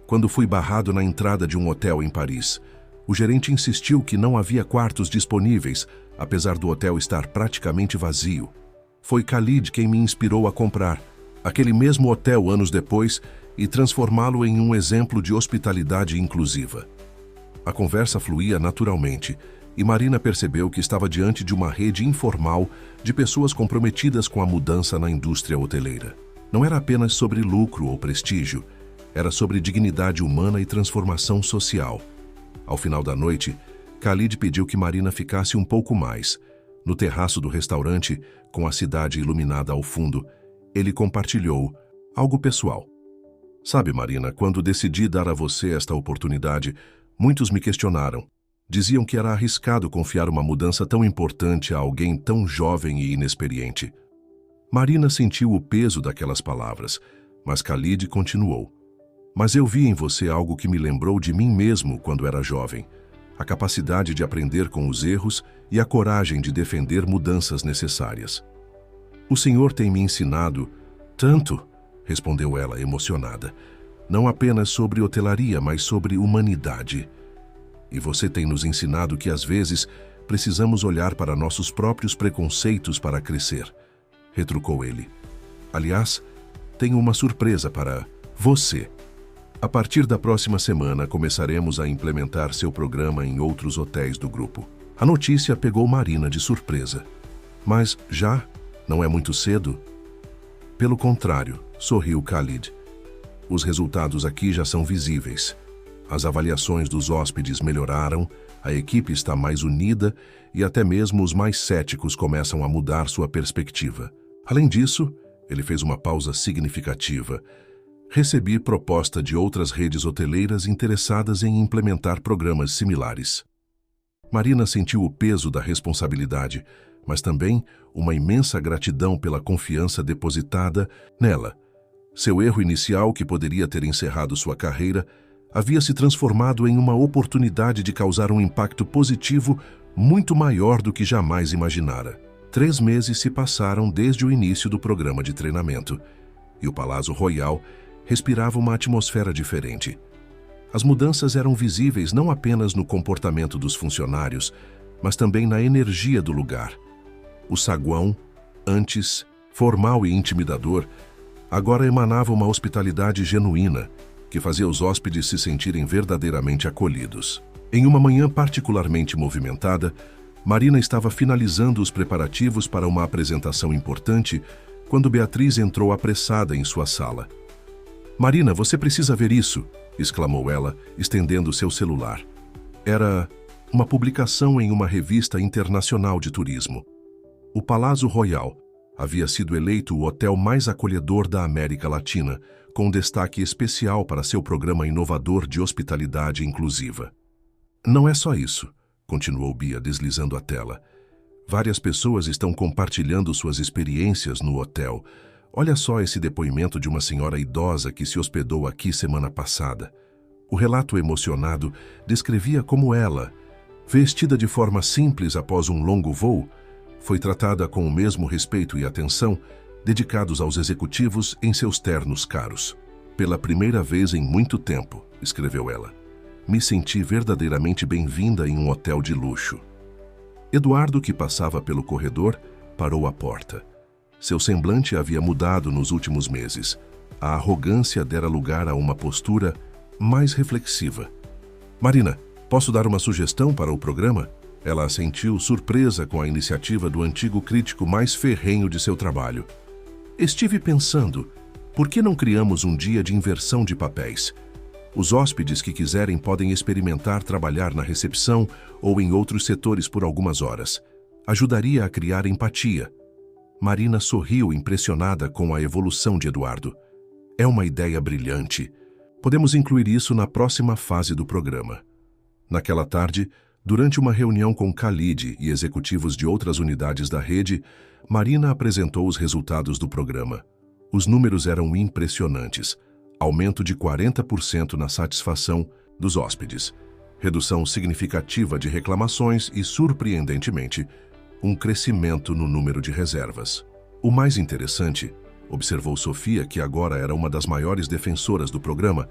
quando fui barrado na entrada de um hotel em Paris. O gerente insistiu que não havia quartos disponíveis, apesar do hotel estar praticamente vazio. Foi Khalid quem me inspirou a comprar aquele mesmo hotel anos depois e transformá-lo em um exemplo de hospitalidade inclusiva. A conversa fluía naturalmente e Marina percebeu que estava diante de uma rede informal de pessoas comprometidas com a mudança na indústria hoteleira. Não era apenas sobre lucro ou prestígio, era sobre dignidade humana e transformação social. Ao final da noite, Khalid pediu que Marina ficasse um pouco mais. No terraço do restaurante, com a cidade iluminada ao fundo, ele compartilhou algo pessoal. Sabe, Marina, quando decidi dar a você esta oportunidade, muitos me questionaram. Diziam que era arriscado confiar uma mudança tão importante a alguém tão jovem e inexperiente. Marina sentiu o peso daquelas palavras, mas Khalid continuou. Mas eu vi em você algo que me lembrou de mim mesmo quando era jovem. A capacidade de aprender com os erros e a coragem de defender mudanças necessárias. O Senhor tem me ensinado tanto, respondeu ela emocionada, não apenas sobre hotelaria, mas sobre humanidade. E você tem nos ensinado que às vezes precisamos olhar para nossos próprios preconceitos para crescer, retrucou ele. Aliás, tenho uma surpresa para você. A partir da próxima semana, começaremos a implementar seu programa em outros hotéis do grupo. A notícia pegou Marina de surpresa. Mas já? Não é muito cedo? Pelo contrário, sorriu Khalid. Os resultados aqui já são visíveis. As avaliações dos hóspedes melhoraram, a equipe está mais unida e até mesmo os mais céticos começam a mudar sua perspectiva. Além disso, ele fez uma pausa significativa. Recebi proposta de outras redes hoteleiras interessadas em implementar programas similares. Marina sentiu o peso da responsabilidade, mas também uma imensa gratidão pela confiança depositada nela. Seu erro inicial, que poderia ter encerrado sua carreira, havia se transformado em uma oportunidade de causar um impacto positivo muito maior do que jamais imaginara. 3 meses se passaram desde o início do programa de treinamento, e o Palácio Royal respirava uma atmosfera diferente. As mudanças eram visíveis não apenas no comportamento dos funcionários, mas também na energia do lugar. O saguão, antes formal e intimidador, agora emanava uma hospitalidade genuína, que fazia os hóspedes se sentirem verdadeiramente acolhidos. Em uma manhã particularmente movimentada, Marina estava finalizando os preparativos para uma apresentação importante quando Beatriz entrou apressada em sua sala. Marina, você precisa ver isso, exclamou ela, estendendo seu celular. Era uma publicação em uma revista internacional de turismo. O Palácio Royal havia sido eleito o hotel mais acolhedor da América Latina, com destaque especial para seu programa inovador de hospitalidade inclusiva. Não é só isso, continuou Bia, deslizando a tela. Várias pessoas estão compartilhando suas experiências no hotel. Olha só esse depoimento de uma senhora idosa que se hospedou aqui semana passada. O relato emocionado descrevia como ela, vestida de forma simples após um longo voo, foi tratada com o mesmo respeito e atenção dedicados aos executivos em seus ternos caros. Pela primeira vez em muito tempo, escreveu ela, me senti verdadeiramente bem-vinda em um hotel de luxo. Eduardo, que passava pelo corredor, parou à porta. Seu semblante havia mudado nos últimos meses. A arrogância dera lugar a uma postura mais reflexiva. Marina, posso dar uma sugestão para o programa? Ela assentiu, surpresa com a iniciativa do antigo crítico mais ferrenho de seu trabalho. Estive pensando, por que não criamos um dia de inversão de papéis? Os hóspedes que quiserem podem experimentar trabalhar na recepção ou em outros setores por algumas horas. Ajudaria a criar empatia. Marina sorriu, impressionada com a evolução de Eduardo. É uma ideia brilhante. Podemos incluir isso na próxima fase do programa. Naquela tarde, durante uma reunião com Khalid e executivos de outras unidades da rede, Marina apresentou os resultados do programa. Os números eram impressionantes. Aumento de 40% na satisfação dos hóspedes, redução significativa de reclamações e, surpreendentemente, um crescimento no número de reservas. O mais interessante, observou Sofia, que agora era uma das maiores defensoras do programa,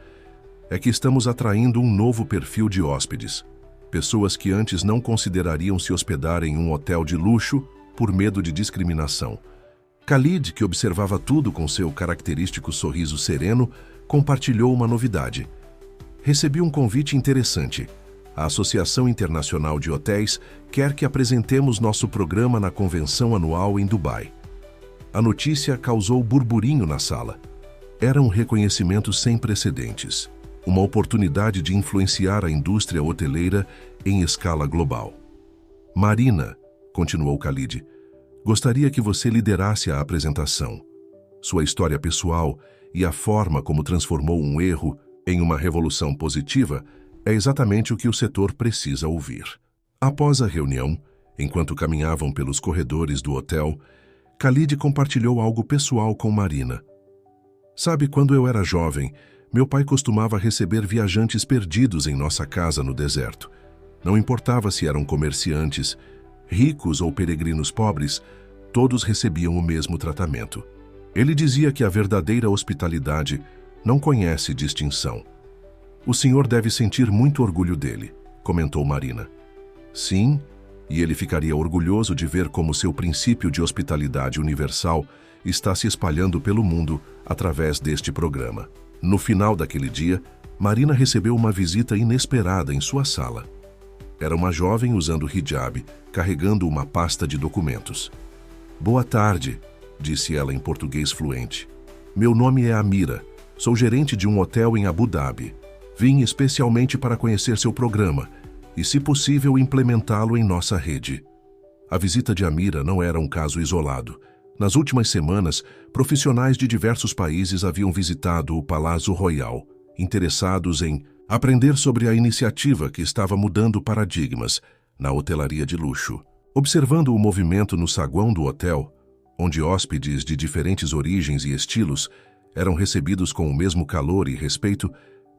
é que estamos atraindo um novo perfil de hóspedes. Pessoas que antes não considerariam se hospedar em um hotel de luxo por medo de discriminação. Khalid, que observava tudo com seu característico sorriso sereno, compartilhou uma novidade. Recebi um convite interessante. A Associação Internacional de Hotéis quer que apresentemos nosso programa na convenção anual em Dubai. A notícia causou burburinho na sala. Era um reconhecimento sem precedentes. Uma oportunidade de influenciar a indústria hoteleira em escala global. Marina, continuou Khalid, gostaria que você liderasse a apresentação. Sua história pessoal e a forma como transformou um erro em uma revolução positiva é exatamente o que o setor precisa ouvir. Após a reunião, enquanto caminhavam pelos corredores do hotel, Khalid compartilhou algo pessoal com Marina. Sabe, quando eu era jovem, meu pai costumava receber viajantes perdidos em nossa casa no deserto. Não importava se eram comerciantes, ricos ou peregrinos pobres, todos recebiam o mesmo tratamento. Ele dizia que a verdadeira hospitalidade não conhece distinção. O senhor deve sentir muito orgulho dele, comentou Marina. Sim, e ele ficaria orgulhoso de ver como seu princípio de hospitalidade universal está se espalhando pelo mundo através deste programa. No final daquele dia, Marina recebeu uma visita inesperada em sua sala. Era uma jovem usando hijab, carregando uma pasta de documentos. Boa tarde, disse ela em português fluente. Meu nome é Amira, sou gerente de um hotel em Abu Dhabi. Vim especialmente para conhecer seu programa e, se possível, implementá-lo em nossa rede. A visita de Amira não era um caso isolado. Nas últimas semanas, profissionais de diversos países haviam visitado o Palácio Royal, interessados em aprender sobre a iniciativa que estava mudando paradigmas na hotelaria de luxo. Observando o movimento no saguão do hotel, onde hóspedes de diferentes origens e estilos eram recebidos com o mesmo calor e respeito,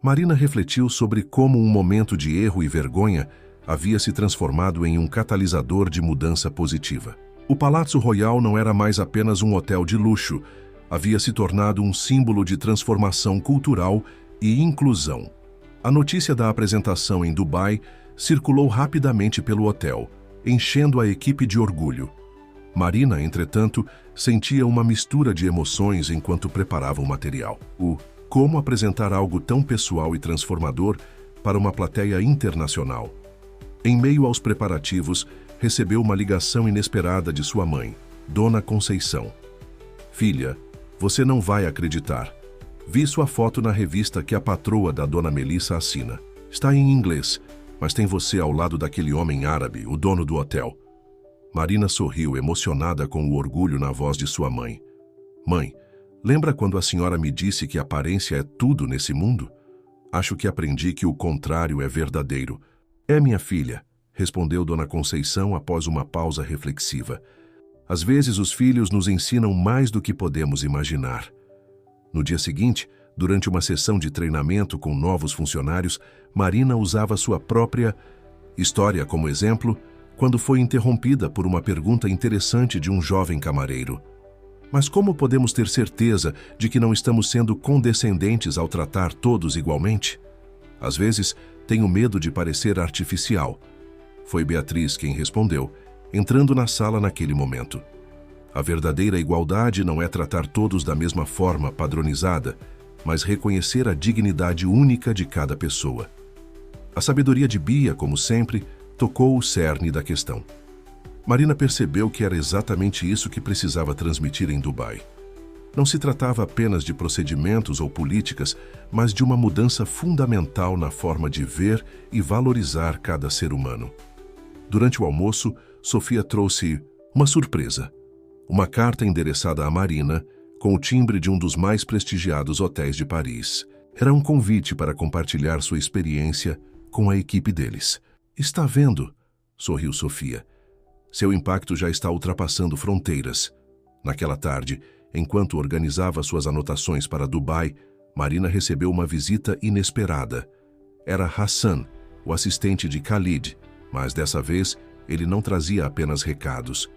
Marina refletiu sobre como um momento de erro e vergonha havia se transformado em um catalisador de mudança positiva. O Palácio Royal não era mais apenas um hotel de luxo, havia se tornado um símbolo de transformação cultural e inclusão. A notícia da apresentação em Dubai circulou rapidamente pelo hotel, enchendo a equipe de orgulho. Marina, entretanto, sentia uma mistura de emoções enquanto preparava o material. Como apresentar algo tão pessoal e transformador para uma plateia internacional. Em meio aos preparativos, recebeu uma ligação inesperada de sua mãe, Dona Conceição. Filha, você não vai acreditar. Vi sua foto na revista que a patroa da Dona Melissa assina. Está em inglês, mas tem você ao lado daquele homem árabe, o dono do hotel. Marina sorriu, emocionada com o orgulho na voz de sua mãe. Mãe, lembra quando a senhora me disse que aparência é tudo nesse mundo? Acho que aprendi que o contrário é verdadeiro. É, minha filha, respondeu Dona Conceição após uma pausa reflexiva. Às vezes os filhos nos ensinam mais do que podemos imaginar. No dia seguinte, durante uma sessão de treinamento com novos funcionários, Marina usava sua própria história como exemplo quando foi interrompida por uma pergunta interessante de um jovem camareiro. Mas como podemos ter certeza de que não estamos sendo condescendentes ao tratar todos igualmente? Às vezes, tenho medo de parecer artificial. Foi Beatriz quem respondeu, entrando na sala naquele momento. A verdadeira igualdade não é tratar todos da mesma forma padronizada, mas reconhecer a dignidade única de cada pessoa. A sabedoria de Bia, como sempre, tocou o cerne da questão. Marina percebeu que era exatamente isso que precisava transmitir em Dubai. Não se tratava apenas de procedimentos ou políticas, mas de uma mudança fundamental na forma de ver e valorizar cada ser humano. Durante o almoço, Sofia trouxe uma surpresa. Uma carta endereçada a Marina, com o timbre de um dos mais prestigiados hotéis de Paris. Era um convite para compartilhar sua experiência com a equipe deles. Está vendo? Sorriu Sofia. Seu impacto já está ultrapassando fronteiras. Naquela tarde, enquanto organizava suas anotações para Dubai, Marina recebeu uma visita inesperada. Era Hassan, o assistente de Khalid, mas dessa vez ele não trazia apenas recados.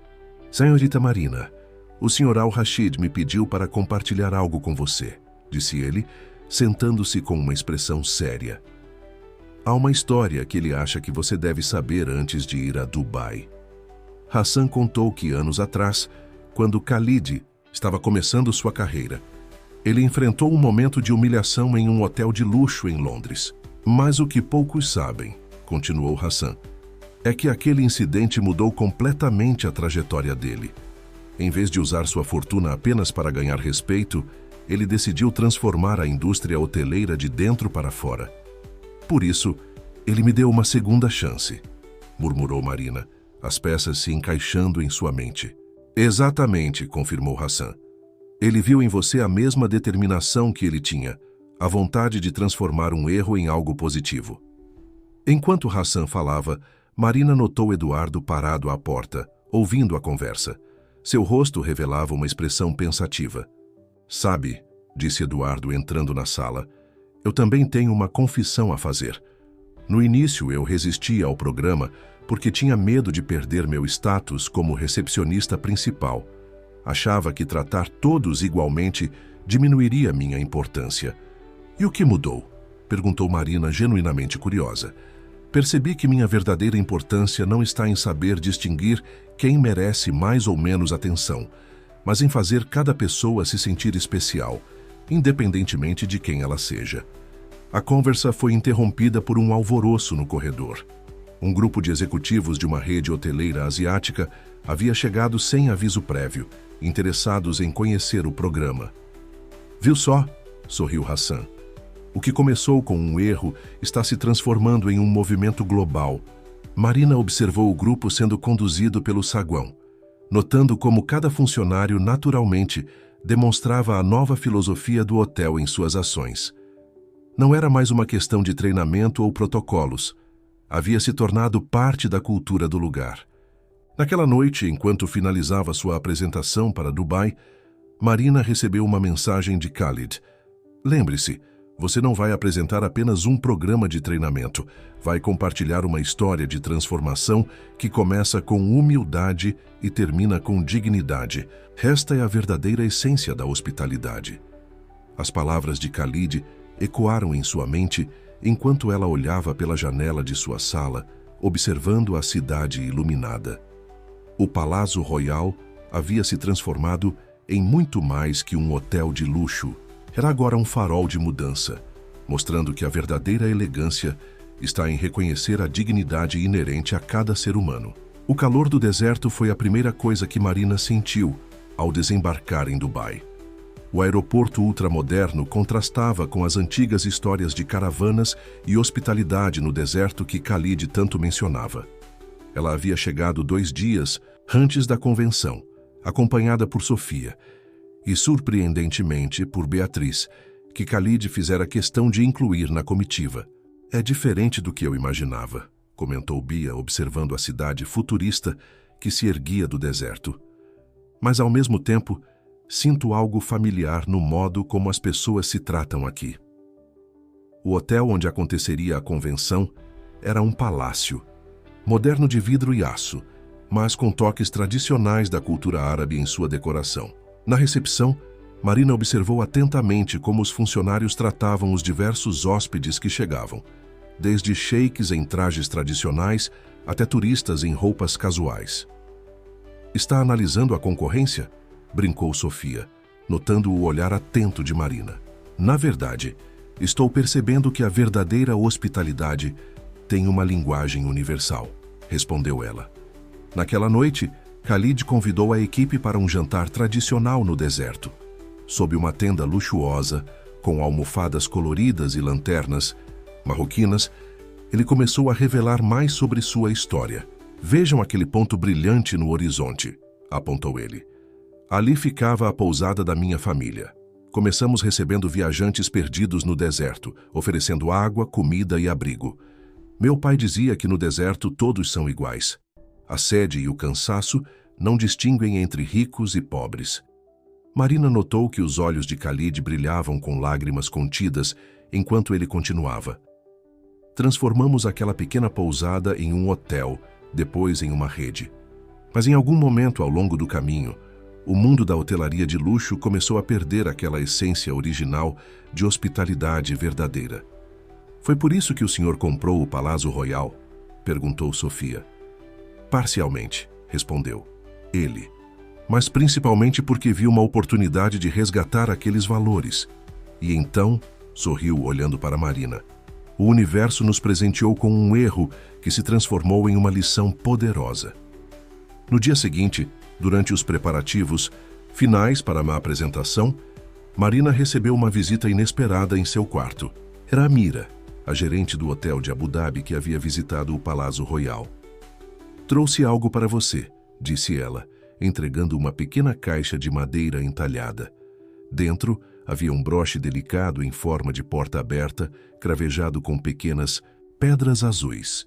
Senhorita Marina, o Sr. Al-Rashid me pediu para compartilhar algo com você, disse ele, sentando-se com uma expressão séria. Há uma história que ele acha que você deve saber antes de ir a Dubai. Hassan contou que anos atrás, quando Khalid estava começando sua carreira, ele enfrentou um momento de humilhação em um hotel de luxo em Londres. Mas o que poucos sabem, continuou Hassan, é que aquele incidente mudou completamente a trajetória dele. Em vez de usar sua fortuna apenas para ganhar respeito, ele decidiu transformar a indústria hoteleira de dentro para fora. Por isso, ele me deu uma segunda chance, murmurou Marina, as peças se encaixando em sua mente. Exatamente, confirmou Hassan. Ele viu em você a mesma determinação que ele tinha, a vontade de transformar um erro em algo positivo. Enquanto Hassan falava, Marina notou Eduardo parado à porta, ouvindo a conversa. Seu rosto revelava uma expressão pensativa. Sabe, disse Eduardo entrando na sala, eu também tenho uma confissão a fazer. No início eu resistia ao programa porque tinha medo de perder meu status como recepcionista principal. Achava que tratar todos igualmente diminuiria minha importância. E o que mudou? Perguntou Marina, genuinamente curiosa. Percebi que minha verdadeira importância não está em saber distinguir quem merece mais ou menos atenção, mas em fazer cada pessoa se sentir especial, independentemente de quem ela seja. A conversa foi interrompida por um alvoroço no corredor. Um grupo de executivos de uma rede hoteleira asiática havia chegado sem aviso prévio, interessados em conhecer o programa. Viu só? Sorriu Hassan. O que começou com um erro está se transformando em um movimento global. Marina observou o grupo sendo conduzido pelo saguão, notando como cada funcionário naturalmente demonstrava a nova filosofia do hotel em suas ações. Não era mais uma questão de treinamento ou protocolos. Havia se tornado parte da cultura do lugar. Naquela noite, enquanto finalizava sua apresentação para Dubai, Marina recebeu uma mensagem de Khalid. Lembre-se, você não vai apresentar apenas um programa de treinamento, vai compartilhar uma história de transformação que começa com humildade e termina com dignidade. Esta é a verdadeira essência da hospitalidade. As palavras de Khalid ecoaram em sua mente enquanto ela olhava pela janela de sua sala, observando a cidade iluminada. O Palácio Royal havia se transformado em muito mais que um hotel de luxo. Era agora um farol de mudança, mostrando que a verdadeira elegância está em reconhecer a dignidade inerente a cada ser humano. O calor do deserto foi a primeira coisa que Marina sentiu ao desembarcar em Dubai. O aeroporto ultramoderno contrastava com as antigas histórias de caravanas e hospitalidade no deserto que Khalid tanto mencionava. Ela havia chegado 2 dias antes da convenção, acompanhada por Sofia, e surpreendentemente por Beatriz, que Khalid fizera questão de incluir na comitiva. É diferente do que eu imaginava, comentou Bia, observando a cidade futurista que se erguia do deserto. Mas ao mesmo tempo, sinto algo familiar no modo como as pessoas se tratam aqui. O hotel onde aconteceria a convenção era um palácio, moderno de vidro e aço, mas com toques tradicionais da cultura árabe em sua decoração. Na recepção, Marina observou atentamente como os funcionários tratavam os diversos hóspedes que chegavam, desde sheiks em trajes tradicionais até turistas em roupas casuais. Está analisando a concorrência? Brincou Sofia, notando o olhar atento de Marina. Na verdade, estou percebendo que a verdadeira hospitalidade tem uma linguagem universal, respondeu ela. Naquela noite, Khalid convidou a equipe para um jantar tradicional no deserto. Sob uma tenda luxuosa, com almofadas coloridas e lanternas marroquinas, ele começou a revelar mais sobre sua história. Vejam aquele ponto brilhante no horizonte, apontou ele. Ali ficava a pousada da minha família. Começamos recebendo viajantes perdidos no deserto, oferecendo água, comida e abrigo. Meu pai dizia que no deserto todos são iguais. A sede e o cansaço não distinguem entre ricos e pobres. Marina notou que os olhos de Khalid brilhavam com lágrimas contidas enquanto ele continuava. Transformamos aquela pequena pousada em um hotel, depois em uma rede. Mas em algum momento ao longo do caminho, o mundo da hotelaria de luxo começou a perder aquela essência original de hospitalidade verdadeira. Foi por isso que o senhor comprou o Palácio Royal? Perguntou Sofia. Parcialmente, respondeu ele. Mas principalmente porque viu uma oportunidade de resgatar aqueles valores. E então, sorriu olhando para Marina, o universo nos presenteou com um erro que se transformou em uma lição poderosa. No dia seguinte, durante os preparativos finais para a apresentação, Marina recebeu uma visita inesperada em seu quarto. Era Amira, a gerente do hotel de Abu Dhabi que havia visitado o Palácio Royal. Trouxe algo para você, disse ela, entregando uma pequena caixa de madeira entalhada. Dentro havia um broche delicado em forma de porta aberta, cravejado com pequenas pedras azuis.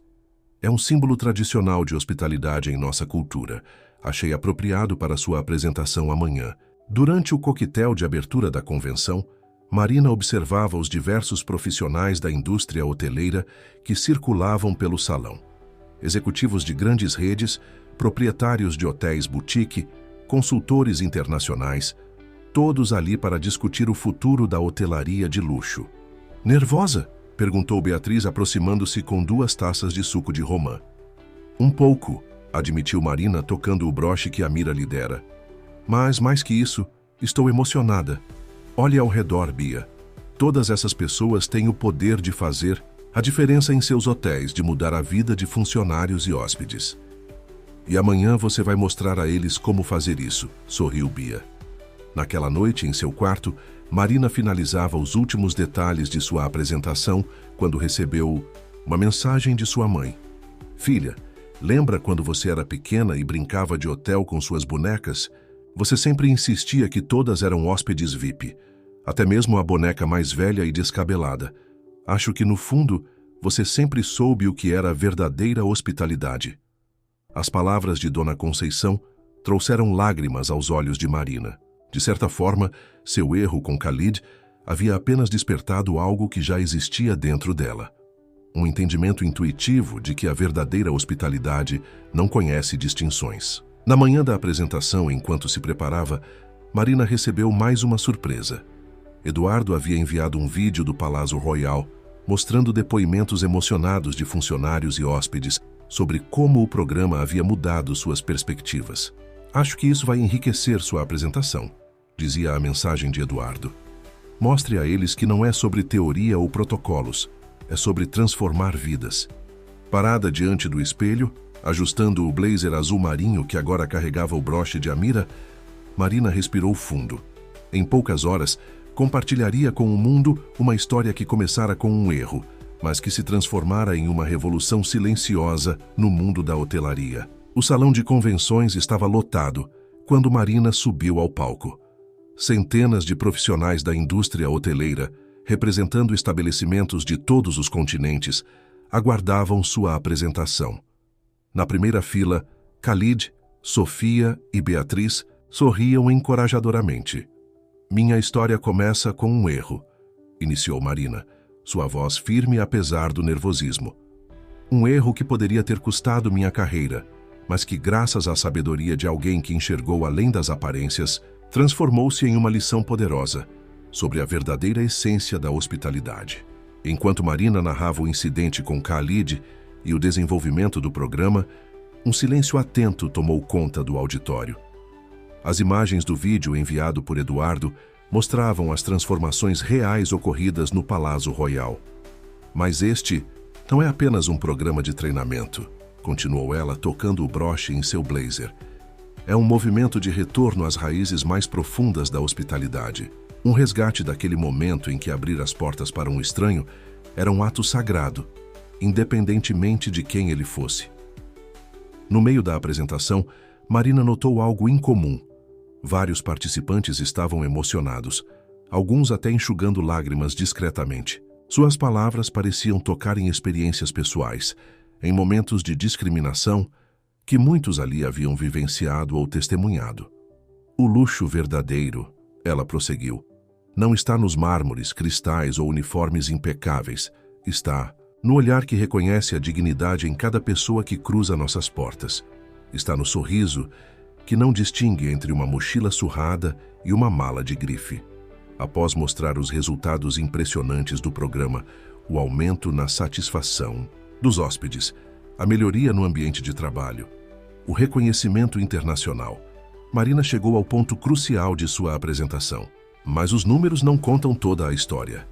É um símbolo tradicional de hospitalidade em nossa cultura. Achei apropriado para sua apresentação amanhã. Durante o coquetel de abertura da convenção, Marina observava os diversos profissionais da indústria hoteleira que circulavam pelo salão. Executivos de grandes redes, proprietários de hotéis boutique, consultores internacionais, todos ali para discutir o futuro da hotelaria de luxo. Nervosa? Perguntou Beatriz, aproximando-se com 2 taças de suco de romã. Um pouco, admitiu Marina, tocando o broche que Amira lhe dera. Mas, mais que isso, estou emocionada. Olhe ao redor, Bia. Todas essas pessoas têm o poder de fazer a diferença em seus hotéis, de mudar a vida de funcionários e hóspedes. E amanhã você vai mostrar a eles como fazer isso, sorriu Bia. Naquela noite, em seu quarto, Marina finalizava os últimos detalhes de sua apresentação quando recebeu uma mensagem de sua mãe. Filha, lembra quando você era pequena e brincava de hotel com suas bonecas? Você sempre insistia que todas eram hóspedes VIP, até mesmo a boneca mais velha e descabelada. Acho que, no fundo, você sempre soube o que era a verdadeira hospitalidade. As palavras de Dona Conceição trouxeram lágrimas aos olhos de Marina. De certa forma, seu erro com Khalid havia apenas despertado algo que já existia dentro dela. Um entendimento intuitivo de que a verdadeira hospitalidade não conhece distinções. Na manhã da apresentação, enquanto se preparava, Marina recebeu mais uma surpresa. Eduardo havia enviado um vídeo do Palácio Royal, mostrando depoimentos emocionados de funcionários e hóspedes sobre como o programa havia mudado suas perspectivas. Acho que isso vai enriquecer sua apresentação, dizia a mensagem de Eduardo. Mostre a eles que não é sobre teoria ou protocolos, é sobre transformar vidas. Parada diante do espelho, ajustando o blazer azul marinho que agora carregava o broche de Amira, Marina respirou fundo. Em poucas horas, compartilharia com o mundo uma história que começara com um erro, mas que se transformara em uma revolução silenciosa no mundo da hotelaria. O salão de convenções estava lotado quando Marina subiu ao palco. Centenas de profissionais da indústria hoteleira, representando estabelecimentos de todos os continentes, aguardavam sua apresentação. Na primeira fila, Khalid, Sofia e Beatriz sorriam encorajadoramente. Minha história começa com um erro, iniciou Marina, sua voz firme apesar do nervosismo. Um erro que poderia ter custado minha carreira, mas que, graças à sabedoria de alguém que enxergou além das aparências, transformou-se em uma lição poderosa sobre a verdadeira essência da hospitalidade. Enquanto Marina narrava o incidente com Khalid e o desenvolvimento do programa, um silêncio atento tomou conta do auditório. As imagens do vídeo enviado por Eduardo mostravam as transformações reais ocorridas no Palácio Royal. Mas este não é apenas um programa de treinamento, continuou ela tocando o broche em seu blazer. É um movimento de retorno às raízes mais profundas da hospitalidade. Um resgate daquele momento em que abrir as portas para um estranho era um ato sagrado, independentemente de quem ele fosse. No meio da apresentação, Marina notou algo incomum. Vários participantes estavam emocionados, alguns até enxugando lágrimas discretamente. Suas palavras pareciam tocar em experiências pessoais, em momentos de discriminação que muitos ali haviam vivenciado ou testemunhado. O luxo verdadeiro, ela prosseguiu, não está nos mármores, cristais ou uniformes impecáveis. Está no olhar que reconhece a dignidade em cada pessoa que cruza nossas portas. Está no sorriso que não distingue entre uma mochila surrada e uma mala de grife. Após mostrar os resultados impressionantes do programa, o aumento na satisfação dos hóspedes, a melhoria no ambiente de trabalho, o reconhecimento internacional, Marina chegou ao ponto crucial de sua apresentação. Mas os números não contam toda a história.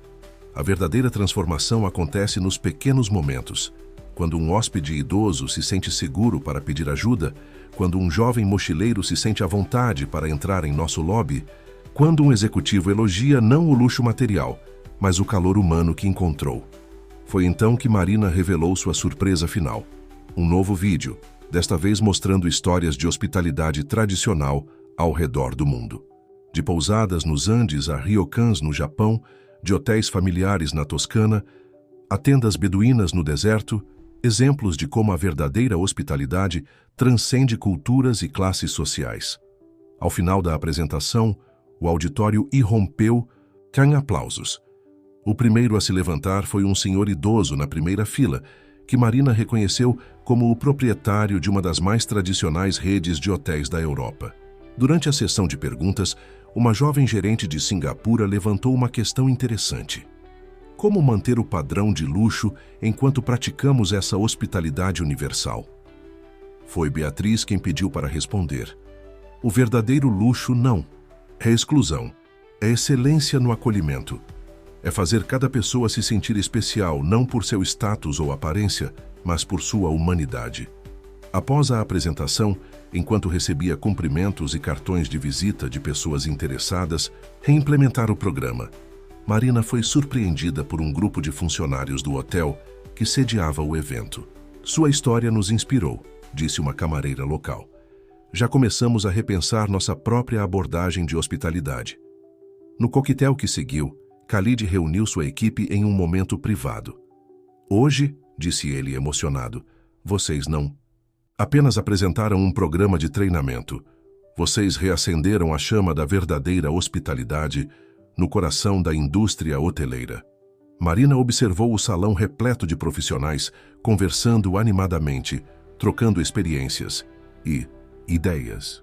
A verdadeira transformação acontece nos pequenos momentos. Quando um hóspede idoso se sente seguro para pedir ajuda, quando um jovem mochileiro se sente à vontade para entrar em nosso lobby, quando um executivo elogia não o luxo material, mas o calor humano que encontrou. Foi então que Marina revelou sua surpresa final. Um novo vídeo, desta vez mostrando histórias de hospitalidade tradicional ao redor do mundo. De pousadas nos Andes a ryokans no Japão, de hotéis familiares na Toscana, a tendas beduínas no deserto, exemplos de como a verdadeira hospitalidade transcende culturas e classes sociais. Ao final da apresentação, o auditório irrompeu com aplausos. O primeiro a se levantar foi um senhor idoso na primeira fila, que Marina reconheceu como o proprietário de uma das mais tradicionais redes de hotéis da Europa. Durante a sessão de perguntas, uma jovem gerente de Singapura levantou uma questão interessante. Como manter o padrão de luxo enquanto praticamos essa hospitalidade universal? Foi Beatriz quem pediu para responder. O verdadeiro luxo não é exclusão, é excelência no acolhimento. É fazer cada pessoa se sentir especial não por seu status ou aparência, mas por sua humanidade. Após a apresentação, enquanto recebia cumprimentos e cartões de visita de pessoas interessadas em implementar o programa, Marina foi surpreendida por um grupo de funcionários do hotel que sediava o evento. Sua história nos inspirou, disse uma camareira local. Já começamos a repensar nossa própria abordagem de hospitalidade. No coquetel que seguiu, Khalid reuniu sua equipe em um momento privado. Hoje, disse ele emocionado, vocês não apenas apresentaram um programa de treinamento. Vocês reacenderam a chama da verdadeira hospitalidade no coração da indústria hoteleira. Marina observou o salão repleto de profissionais, conversando animadamente, trocando experiências e ideias.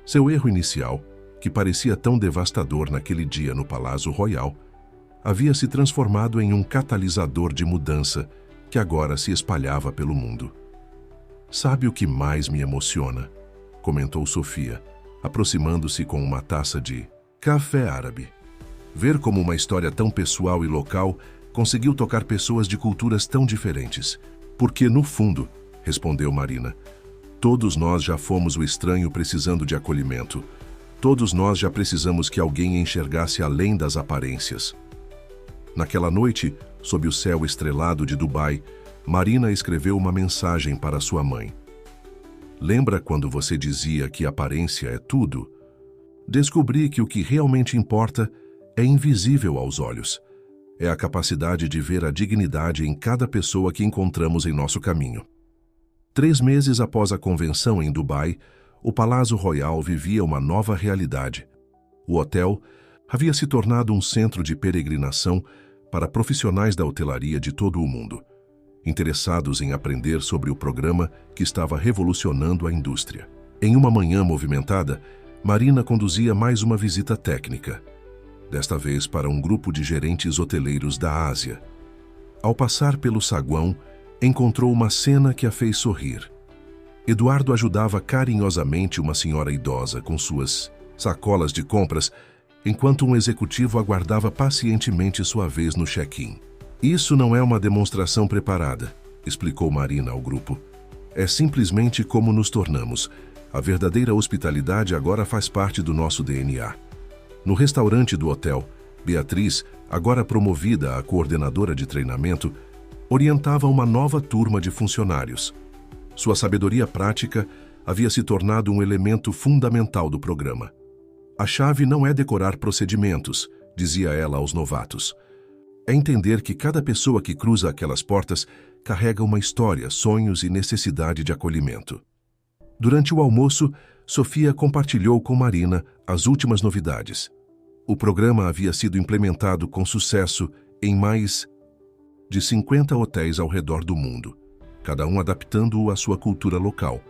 Seu erro inicial, que parecia tão devastador naquele dia no Palácio Royal, havia se transformado em um catalisador de mudança que agora se espalhava pelo mundo. Sabe o que mais me emociona? Comentou Sofia, aproximando-se com uma taça de café árabe. Ver como uma história tão pessoal e local conseguiu tocar pessoas de culturas tão diferentes. Porque, no fundo, respondeu Marina, todos nós já fomos o estranho precisando de acolhimento. Todos nós já precisamos que alguém enxergasse além das aparências. Naquela noite, sob o céu estrelado de Dubai, Marina escreveu uma mensagem para sua mãe. Lembra quando você dizia que aparência é tudo? Descobri que o que realmente importa é invisível aos olhos. É a capacidade de ver a dignidade em cada pessoa que encontramos em nosso caminho. 3 meses após a convenção em Dubai, o Palácio Royal vivia uma nova realidade. O hotel havia se tornado um centro de peregrinação para profissionais da hotelaria de todo o mundo, interessados em aprender sobre o programa que estava revolucionando a indústria. Em uma manhã movimentada, Marina conduzia mais uma visita técnica, desta vez para um grupo de gerentes hoteleiros da Ásia. Ao passar pelo saguão, encontrou uma cena que a fez sorrir. Eduardo ajudava carinhosamente uma senhora idosa com suas sacolas de compras, enquanto um executivo aguardava pacientemente sua vez no check-in. Isso não é uma demonstração preparada, explicou Marina ao grupo. É simplesmente como nos tornamos. A verdadeira hospitalidade agora faz parte do nosso DNA. No restaurante do hotel, Beatriz, agora promovida a coordenadora de treinamento, orientava uma nova turma de funcionários. Sua sabedoria prática havia se tornado um elemento fundamental do programa. A chave não é decorar procedimentos, dizia ela aos novatos. É entender que cada pessoa que cruza aquelas portas carrega uma história, sonhos e necessidade de acolhimento. Durante o almoço, Sofia compartilhou com Marina as últimas novidades. O programa havia sido implementado com sucesso em mais de 50 hotéis ao redor do mundo, cada um adaptando-o à sua cultura local,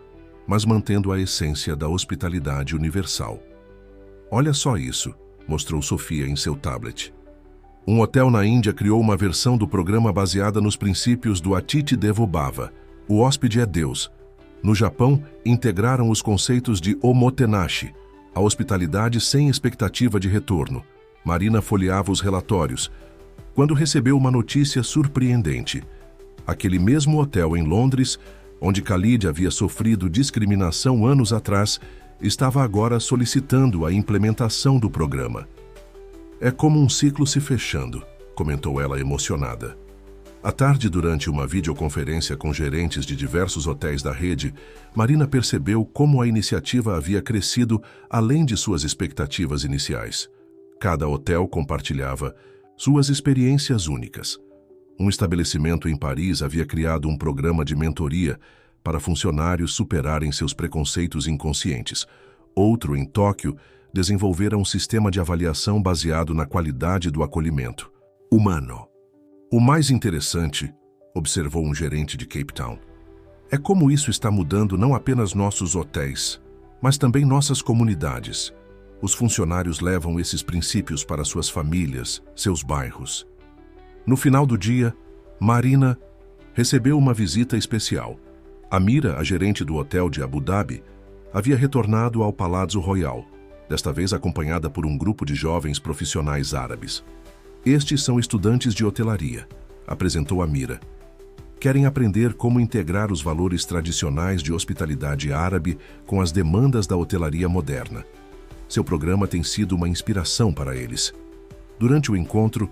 mas mantendo a essência da hospitalidade universal. Olha só isso, mostrou Sofia em seu tablet. Um hotel na Índia criou uma versão do programa baseada nos princípios do Atiti Devo Bhava, o hóspede é Deus. No Japão, integraram os conceitos de omotenashi, a hospitalidade sem expectativa de retorno. Marina folheava os relatórios, quando recebeu uma notícia surpreendente. Aquele mesmo hotel em Londres, onde Khalid havia sofrido discriminação anos atrás, estava agora solicitando a implementação do programa. É como um ciclo se fechando, comentou ela emocionada. À tarde, durante uma videoconferência com gerentes de diversos hotéis da rede, Marina percebeu como a iniciativa havia crescido além de suas expectativas iniciais. Cada hotel compartilhava suas experiências únicas. Um estabelecimento em Paris havia criado um programa de mentoria para funcionários superarem seus preconceitos inconscientes. Outro, em Tóquio, desenvolvera um sistema de avaliação baseado na qualidade do acolhimento humano. O mais interessante, observou um gerente de Cape Town, é como isso está mudando não apenas nossos hotéis, mas também nossas comunidades. Os funcionários levam esses princípios para suas famílias, seus bairros. No final do dia, Marina recebeu uma visita especial. Amira, a gerente do hotel de Abu Dhabi, havia retornado ao Palácio Royal, desta vez acompanhada por um grupo de jovens profissionais árabes. Estes são estudantes de hotelaria, apresentou Amira. Querem aprender como integrar os valores tradicionais de hospitalidade árabe com as demandas da hotelaria moderna. Seu programa tem sido uma inspiração para eles. Durante o encontro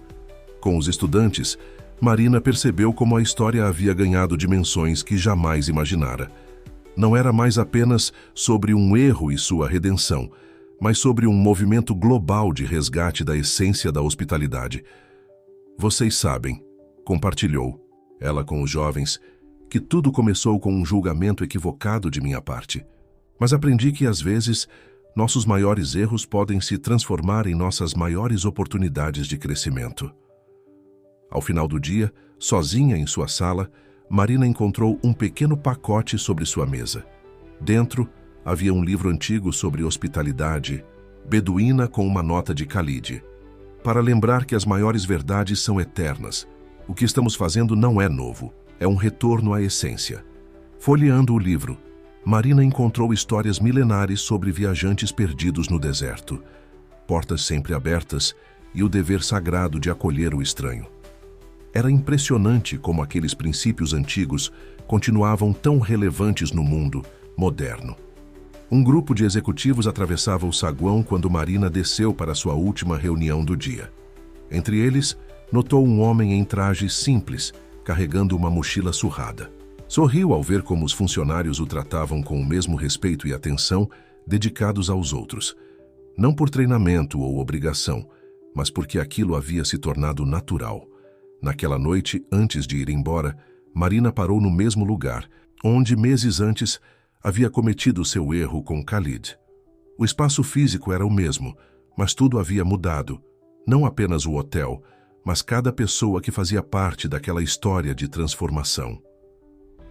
com os estudantes, Marina percebeu como a história havia ganhado dimensões que jamais imaginara. Não era mais apenas sobre um erro e sua redenção, mas sobre um movimento global de resgate da essência da hospitalidade. Vocês sabem, compartilhou ela com os jovens, que tudo começou com um julgamento equivocado de minha parte. Mas aprendi que, às vezes, nossos maiores erros podem se transformar em nossas maiores oportunidades de crescimento. Ao final do dia, sozinha em sua sala, Marina encontrou um pequeno pacote sobre sua mesa. Dentro, havia um livro antigo sobre hospitalidade, beduína com uma nota de Khalid. Para lembrar que as maiores verdades são eternas, o que estamos fazendo não é novo, é um retorno à essência. Folheando o livro, Marina encontrou histórias milenares sobre viajantes perdidos no deserto, portas sempre abertas e o dever sagrado de acolher o estranho. Era impressionante como aqueles princípios antigos continuavam tão relevantes no mundo moderno. Um grupo de executivos atravessava o saguão quando Marina desceu para sua última reunião do dia. Entre eles, notou um homem em traje simples, carregando uma mochila surrada. Sorriu ao ver como os funcionários o tratavam com o mesmo respeito e atenção dedicados aos outros. Não por treinamento ou obrigação, mas porque aquilo havia se tornado natural. Naquela noite, antes de ir embora, Marina parou no mesmo lugar, onde meses antes havia cometido seu erro com Khalid. O espaço físico era o mesmo, mas tudo havia mudado. Não apenas o hotel, mas cada pessoa que fazia parte daquela história de transformação.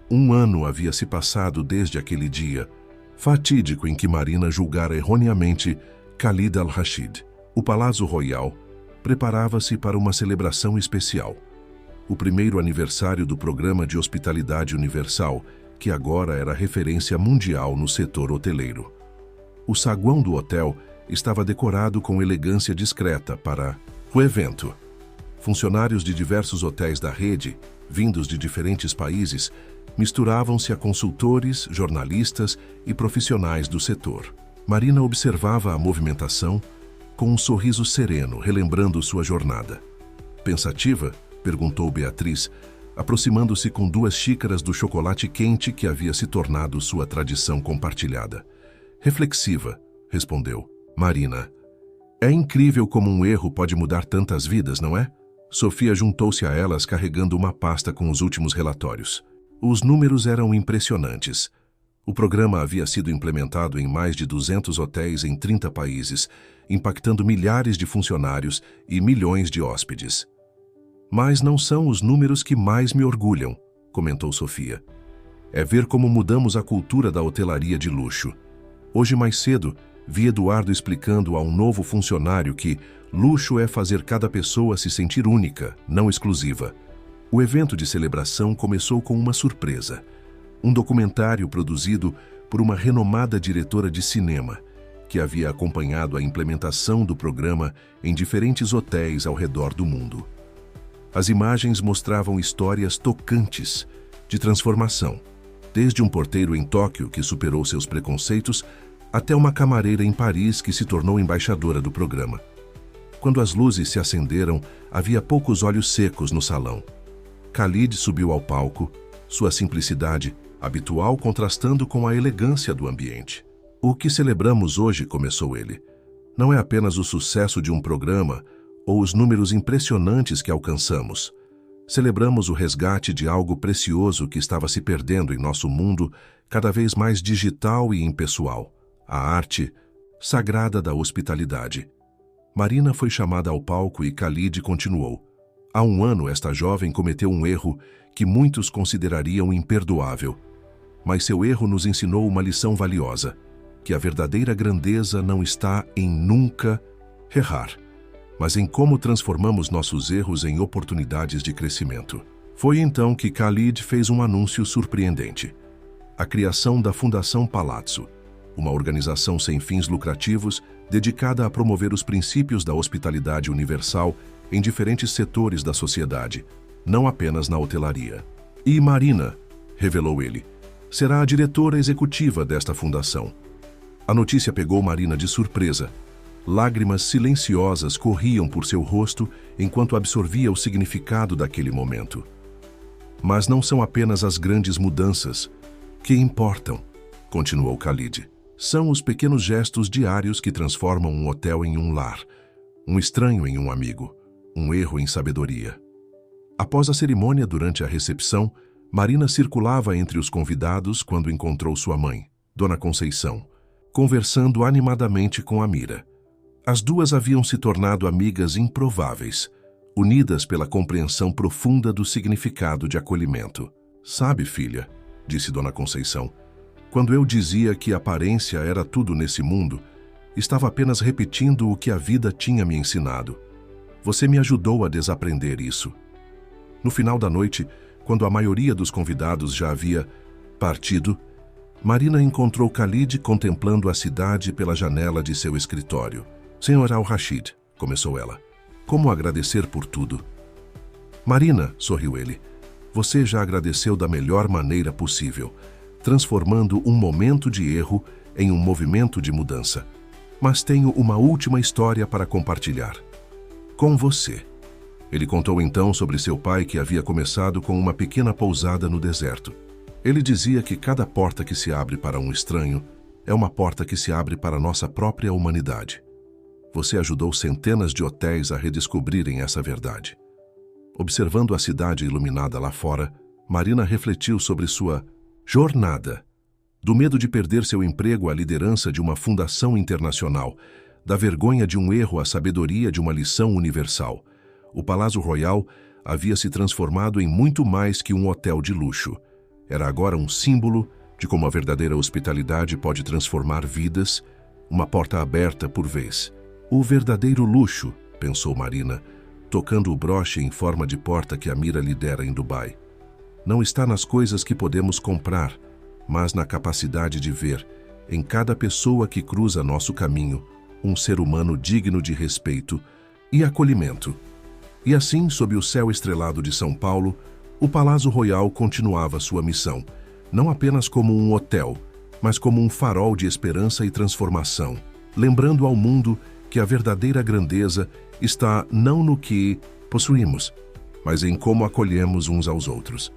1 ano havia se passado desde aquele dia, fatídico em que Marina julgara erroneamente Khalid al-Rashid. O Palácio Royal preparava-se para uma celebração especial. O primeiro aniversário do Programa de Hospitalidade Universal, que agora era referência mundial no setor hoteleiro. O saguão do hotel estava decorado com elegância discreta para o evento. Funcionários de diversos hotéis da rede, vindos de diferentes países, misturavam-se a consultores, jornalistas e profissionais do setor. Marina observava a movimentação com um sorriso sereno, relembrando sua jornada. Pensativa? Perguntou Beatriz, aproximando-se com 2 xícaras do chocolate quente que havia se tornado sua tradição compartilhada. Reflexiva, respondeu. Marina, é incrível como um erro pode mudar tantas vidas, não é? Sofia juntou-se a elas carregando uma pasta com os últimos relatórios. Os números eram impressionantes. O programa havia sido implementado em mais de 200 hotéis em 30 países, impactando milhares de funcionários e milhões de hóspedes. Mas não são os números que mais me orgulham, comentou Sofia. É ver como mudamos a cultura da hotelaria de luxo. Hoje mais cedo, vi Eduardo explicando a um novo funcionário que luxo é fazer cada pessoa se sentir única, não exclusiva. O evento de celebração começou com uma surpresa. Um documentário produzido por uma renomada diretora de cinema, que havia acompanhado a implementação do programa em diferentes hotéis ao redor do mundo. As imagens mostravam histórias tocantes de transformação, desde um porteiro em Tóquio que superou seus preconceitos até uma camareira em Paris que se tornou embaixadora do programa. Quando as luzes se acenderam, havia poucos olhos secos no salão. Khalid subiu ao palco, sua simplicidade habitual contrastando com a elegância do ambiente. O que celebramos hoje, começou ele, não é apenas o sucesso de um programa ou os números impressionantes que alcançamos. Celebramos o resgate de algo precioso que estava se perdendo em nosso mundo cada vez mais digital e impessoal. A arte sagrada da hospitalidade. Marina foi chamada ao palco e Khalid continuou. Há um ano, esta jovem cometeu um erro que muitos considerariam imperdoável. Mas seu erro nos ensinou uma lição valiosa, que a verdadeira grandeza não está em nunca errar, mas em como transformamos nossos erros em oportunidades de crescimento. Foi então que Khalid fez um anúncio surpreendente. A criação da Fundação Palazzo, uma organização sem fins lucrativos dedicada a promover os princípios da hospitalidade universal em diferentes setores da sociedade, não apenas na hotelaria. E Marina, revelou ele, será a diretora executiva desta fundação. A notícia pegou Marina de surpresa. Lágrimas silenciosas corriam por seu rosto enquanto absorvia o significado daquele momento. Mas não são apenas as grandes mudanças que importam, continuou Khalid. São os pequenos gestos diários que transformam um hotel em um lar, um estranho em um amigo, um erro em sabedoria. Após a cerimônia, durante a recepção, Marina circulava entre os convidados quando encontrou sua mãe, Dona Conceição, conversando animadamente com Amira. As duas haviam se tornado amigas improváveis, unidas pela compreensão profunda do significado de acolhimento. Sabe, filha, disse Dona Conceição, quando eu dizia que aparência era tudo nesse mundo, estava apenas repetindo o que a vida tinha me ensinado. Você me ajudou a desaprender isso. No final da noite, quando a maioria dos convidados já havia partido, Marina encontrou Khalid contemplando a cidade pela janela de seu escritório. Senhor Al-Rashid, começou ela, como agradecer por tudo? Marina, sorriu ele, você já agradeceu da melhor maneira possível, transformando um momento de erro em um movimento de mudança. Mas tenho uma última história para compartilhar. Com você. Ele contou então sobre seu pai que havia começado com uma pequena pousada no deserto. Ele dizia que cada porta que se abre para um estranho é uma porta que se abre para nossa própria humanidade. Você ajudou centenas de hotéis a redescobrirem essa verdade. Observando a cidade iluminada lá fora, Marina refletiu sobre sua jornada, do medo de perder seu emprego à liderança de uma fundação internacional, da vergonha de um erro à sabedoria de uma lição universal. O Palácio Royal havia se transformado em muito mais que um hotel de luxo. Era agora um símbolo de como a verdadeira hospitalidade pode transformar vidas, uma porta aberta por vez. O verdadeiro luxo, pensou Marina, tocando o broche em forma de porta que Amira lhe dera em Dubai. Não está nas coisas que podemos comprar, mas na capacidade de ver, em cada pessoa que cruza nosso caminho, um ser humano digno de respeito e acolhimento. E assim, sob o céu estrelado de São Paulo, o Palácio Royal continuava sua missão, não apenas como um hotel, mas como um farol de esperança e transformação, lembrando ao mundo que a verdadeira grandeza está não no que possuímos, mas em como acolhemos uns aos outros.